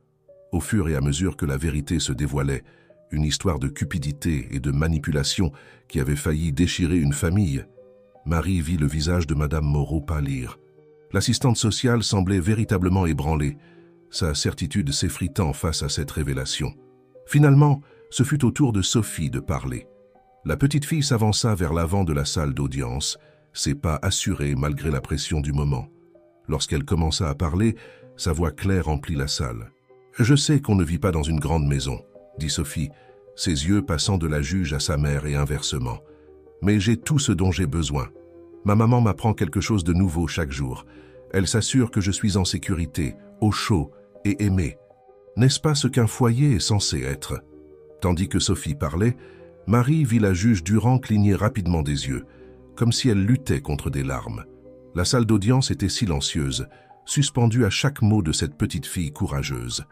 Speaker 1: Au fur et à mesure que la vérité se dévoilait, une histoire de cupidité et de manipulation qui avait failli déchirer une famille, Marie vit le visage de Madame Moreau pâlir. L'assistante sociale semblait véritablement ébranlée, sa certitude s'effritant face à cette révélation. Finalement, ce fut au tour de Sophie de parler. La petite fille s'avança vers l'avant de la salle d'audience, ses pas assurés malgré la pression du moment. Lorsqu'elle commença à parler, sa voix claire emplit la salle. « Je sais qu'on ne vit pas dans une grande maison, » dit Sophie, ses yeux passant de la juge à sa mère et inversement. « Mais j'ai tout ce dont j'ai besoin. Ma maman m'apprend quelque chose de nouveau chaque jour. Elle s'assure que je suis en sécurité, au chaud et aimé. N'est-ce pas ce qu'un foyer est censé être ?» Tandis que Sophie parlait, Marie vit la juge Durand cligner rapidement des yeux, comme si elle luttait contre des larmes. La salle d'audience était silencieuse, suspendue à chaque mot de cette petite fille courageuse.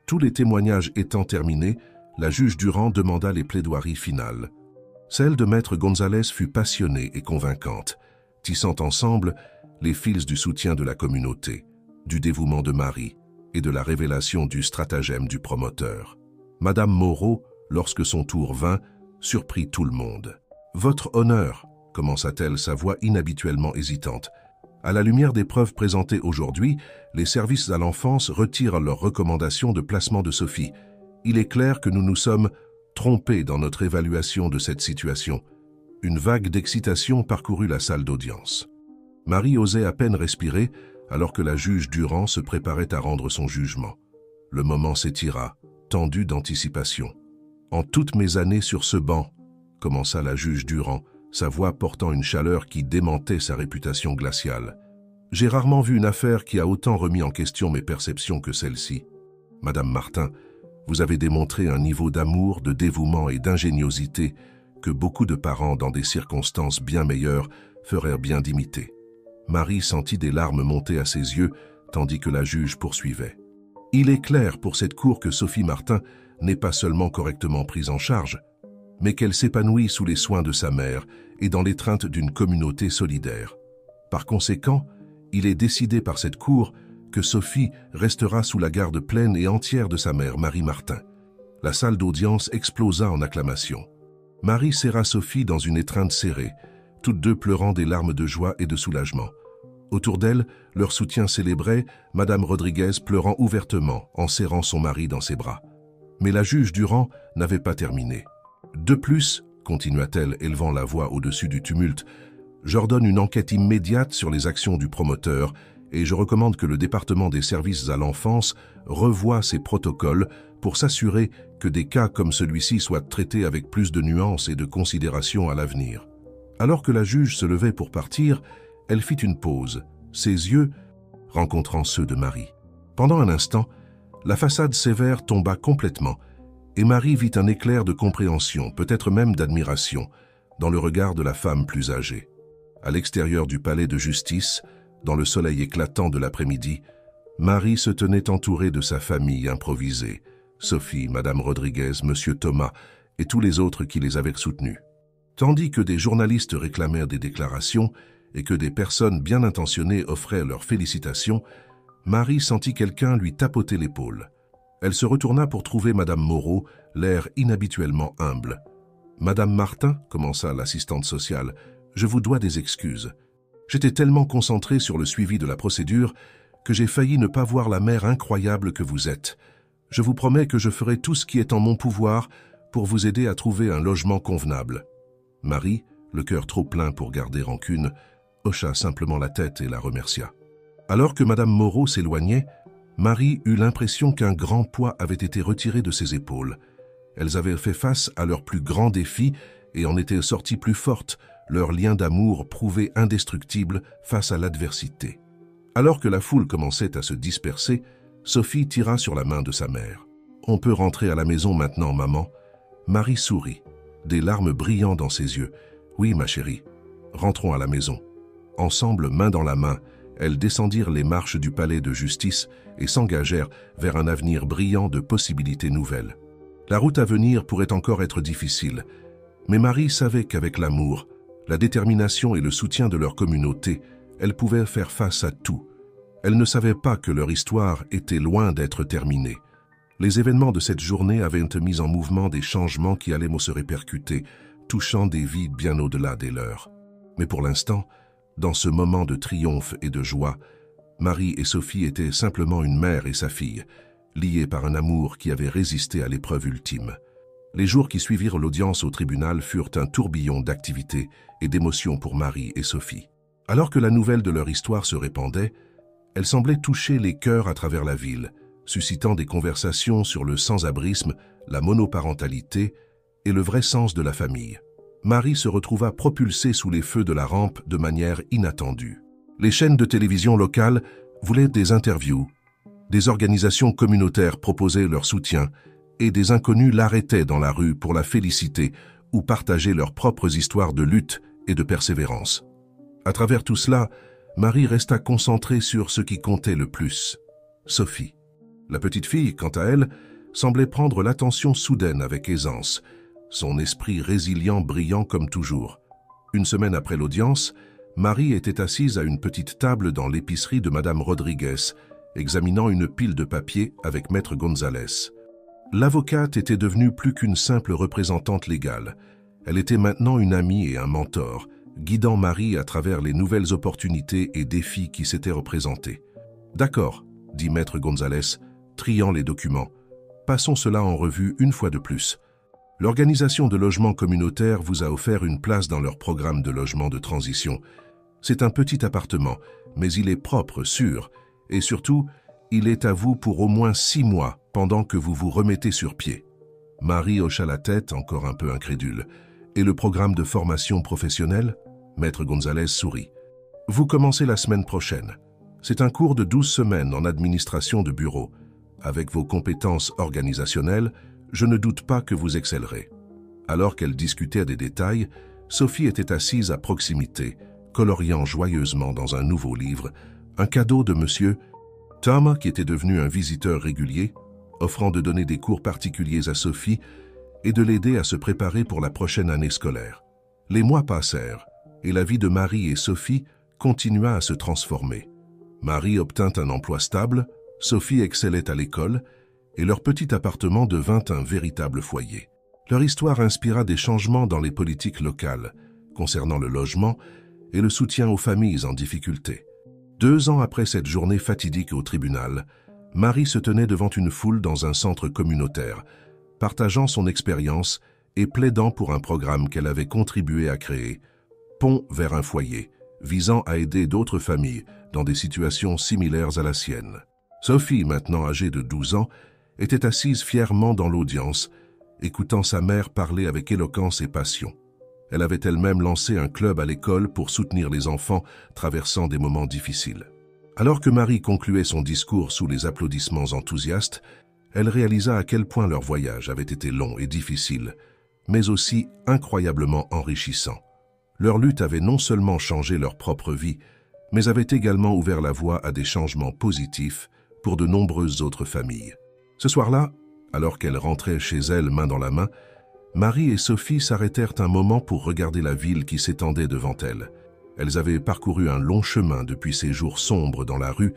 Speaker 1: Tous les témoignages étant terminés, la juge Durand demanda les plaidoiries finales. Celle de Maître Gonzalez fut passionnée et convaincante, tissant ensemble les fils du soutien de la communauté, du dévouement de Marie et de la révélation du stratagème du promoteur. Madame Moreau, lorsque son tour vint, surprit tout le monde. « Votre honneur », commença-t-elle, sa voix inhabituellement hésitante. « À la lumière des preuves présentées aujourd'hui, les services à l'enfance retirent leur recommandation de placement de Sophie. Il est clair que nous nous sommes trompés dans notre évaluation de cette situation. » Une vague d'excitation parcourut la salle d'audience. Marie osait à peine respirer alors que la juge Durand se préparait à rendre son jugement. Le moment s'étira, tendu d'anticipation. « En toutes mes années sur ce banc, » commença la juge Durand, sa voix portant une chaleur qui démentait sa réputation glaciale. « J'ai rarement vu une affaire qui a autant remis en question mes perceptions que celle-ci. Madame Martin, vous avez démontré un niveau d'amour, de dévouement et d'ingéniosité que beaucoup de parents, dans des circonstances bien meilleures, feraient bien d'imiter. » Marie sentit des larmes monter à ses yeux, tandis que la juge poursuivait. « Il est clair pour cette cour que Sophie Martin n'est pas seulement correctement prise en charge, mais qu'elle s'épanouit sous les soins de sa mère et dans l'étreinte d'une communauté solidaire. Par conséquent, il est décidé par cette cour que Sophie restera sous la garde pleine et entière de sa mère, Marie Martin. » La salle d'audience explosa en acclamations. Marie serra Sophie dans une étreinte serrée, toutes deux pleurant des larmes de joie et de soulagement. Autour d'elle, leur soutien célébrait, Madame Rodriguez pleurant ouvertement en serrant son mari dans ses bras. Mais la juge Durand n'avait pas terminé. « De plus, » continua-t-elle, élevant la voix au-dessus du tumulte, « j'ordonne une enquête immédiate sur les actions du promoteur et je recommande que le département des services à l'enfance revoie ses protocoles pour s'assurer que des cas comme celui-ci soient traités avec plus de nuances et de considération à l'avenir. » Alors que la juge se levait pour partir, elle fit une pause, ses yeux rencontrant ceux de Marie. Pendant un instant, la façade sévère tomba complètement et Marie vit un éclair de compréhension, peut-être même d'admiration, dans le regard de la femme plus âgée. À l'extérieur du palais de justice, dans le soleil éclatant de l'après-midi, Marie se tenait entourée de sa famille improvisée, Sophie, Madame Rodriguez, Monsieur Thomas et tous les autres qui les avaient soutenus. Tandis que des journalistes réclamèrent des déclarations et que des personnes bien intentionnées offraient leurs félicitations, Marie sentit quelqu'un lui tapoter l'épaule. Elle se retourna pour trouver Madame Moreau, l'air inhabituellement humble. « Madame Martin, commença l'assistante sociale, je vous dois des excuses. J'étais tellement concentré sur le suivi de la procédure que j'ai failli ne pas voir la mère incroyable que vous êtes. Je vous promets que je ferai tout ce qui est en mon pouvoir pour vous aider à trouver un logement convenable. » Marie, le cœur trop plein pour garder rancune, hocha simplement la tête et la remercia. Alors que Madame Moreau s'éloignait, Marie eut l'impression qu'un grand poids avait été retiré de ses épaules. Elles avaient fait face à leur plus grand défi et en étaient sorties plus fortes, leur lien d'amour prouvé indestructible face à l'adversité. Alors que la foule commençait à se disperser, Sophie tira sur la main de sa mère. « On peut rentrer à la maison maintenant, maman. » Marie sourit, des larmes brillant dans ses yeux. « Oui, ma chérie, rentrons à la maison. » Ensemble, main dans la main, elles descendirent les marches du palais de justice et s'engagèrent vers un avenir brillant de possibilités nouvelles. La route à venir pourrait encore être difficile, mais Marie savait qu'avec l'amour, la détermination et le soutien de leur communauté, elles pouvaient faire face à tout. Elles ne savaient pas que leur histoire était loin d'être terminée. Les événements de cette journée avaient mis en mouvement des changements qui allaient se répercuter, touchant des vies bien au-delà des leurs. Mais pour l'instant, dans ce moment de triomphe et de joie, Marie et Sophie étaient simplement une mère et sa fille, liées par un amour qui avait résisté à l'épreuve ultime. Les jours qui suivirent l'audience au tribunal furent un tourbillon d'activités et d'émotions pour Marie et Sophie. Alors que la nouvelle de leur histoire se répandait, elle semblait toucher les cœurs à travers la ville, suscitant des conversations sur le sans-abrisme, la monoparentalité et le vrai sens de la famille. Marie se retrouva propulsée sous les feux de la rampe de manière inattendue. Les chaînes de télévision locales voulaient des interviews, des organisations communautaires proposaient leur soutien et des inconnus l'arrêtaient dans la rue pour la féliciter ou partager leurs propres histoires de lutte et de persévérance. À travers tout cela, Marie resta concentrée sur ce qui comptait le plus, Sophie. La petite fille, quant à elle, semblait prendre l'attention soudaine avec aisance, son esprit résilient brillant comme toujours. Une semaine après l'audience, Marie était assise à une petite table dans l'épicerie de Madame Rodriguez, examinant une pile de papier avec Maître Gonzalez. L'avocate était devenue plus qu'une simple représentante légale. Elle était maintenant une amie et un mentor, guidant Marie à travers les nouvelles opportunités et défis qui s'étaient représentés. « D'accord, » dit Maître Gonzalez, triant les documents. « Passons cela en revue une fois de plus. L'organisation de logement communautaire vous a offert une place dans leur programme de logement de transition. C'est un petit appartement, mais il est propre, sûr, et surtout, il est à vous pour au moins 6 mois pendant que vous vous remettez sur pied. » Marie hocha la tête, encore un peu incrédule. « Et le programme de formation professionnelle ?» Maître Gonzalez sourit. « Vous commencez la semaine prochaine. C'est un cours de 12 semaines en administration de bureau. Avec vos compétences organisationnelles, je ne doute pas que vous excellerez. » Alors qu'elle discutait des détails, Sophie était assise à proximité, coloriant joyeusement dans un nouveau livre, un cadeau de Monsieur Thomas qui était devenu un visiteur régulier, offrant de donner des cours particuliers à Sophie et de l'aider à se préparer pour la prochaine année scolaire. Les mois passèrent et la vie de Marie et Sophie continua à se transformer. Marie obtint un emploi stable, Sophie excellait à l'école et leur petit appartement devint un véritable foyer. Leur histoire inspira des changements dans les politiques locales, concernant le logement et le soutien aux familles en difficulté. 2 ans après cette journée fatidique au tribunal, Marie se tenait devant une foule dans un centre communautaire, partageant son expérience et plaidant pour un programme qu'elle avait contribué à créer, Pont vers un foyer, visant à aider d'autres familles dans des situations similaires à la sienne. Sophie, maintenant âgée de 12 ans, était assise fièrement dans l'audience, écoutant sa mère parler avec éloquence et passion. Elle avait elle-même lancé un club à l'école pour soutenir les enfants traversant des moments difficiles. Alors que Marie concluait son discours sous les applaudissements enthousiastes, elle réalisa à quel point leur voyage avait été long et difficile, mais aussi incroyablement enrichissant. Leur lutte avait non seulement changé leur propre vie, mais avait également ouvert la voie à des changements positifs pour de nombreuses autres familles. Ce soir-là, Alors qu'elles rentraient chez elles main dans la main, Marie et Sophie s'arrêtèrent un moment pour regarder la ville qui s'étendait devant elles. Elles avaient parcouru un long chemin depuis ces jours sombres dans la rue,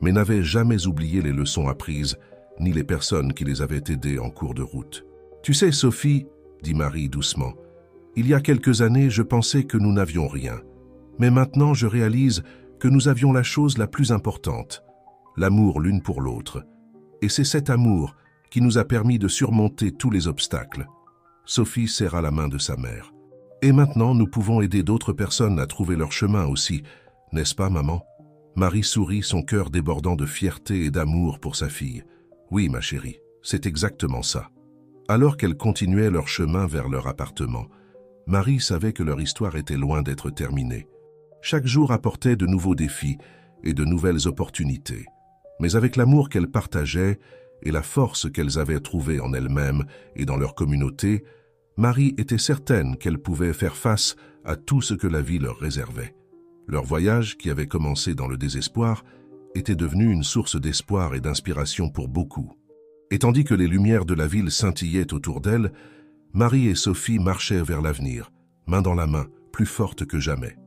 Speaker 1: mais n'avaient jamais oublié les leçons apprises, ni les personnes qui les avaient aidées en cours de route. « Tu sais, Sophie, » dit Marie doucement, « il y a quelques années, je pensais que nous n'avions rien. Mais maintenant, je réalise que nous avions la chose la plus importante, l'amour l'une pour l'autre. Et c'est cet amour qui nous a permis de surmonter tous les obstacles. » Sophie serra la main de sa mère. « Et maintenant, nous pouvons aider d'autres personnes à trouver leur chemin aussi, n'est-ce pas, maman ?» Marie sourit, son cœur débordant de fierté et d'amour pour sa fille. « Oui, ma chérie, c'est exactement ça. » Alors qu'elles continuaient leur chemin vers leur appartement, Marie savait que leur histoire était loin d'être terminée. Chaque jour apportait de nouveaux défis et de nouvelles opportunités. Mais avec l'amour qu'elles partageaient et la force qu'elles avaient trouvée en elles-mêmes et dans leur communauté, Marie était certaine qu'elles pouvaient faire face à tout ce que la vie leur réservait. Leur voyage, qui avait commencé dans le désespoir, était devenu une source d'espoir et d'inspiration pour beaucoup. Et tandis que les lumières de la ville scintillaient autour d'elles, Marie et Sophie marchaient vers l'avenir, main dans la main, plus fortes que jamais.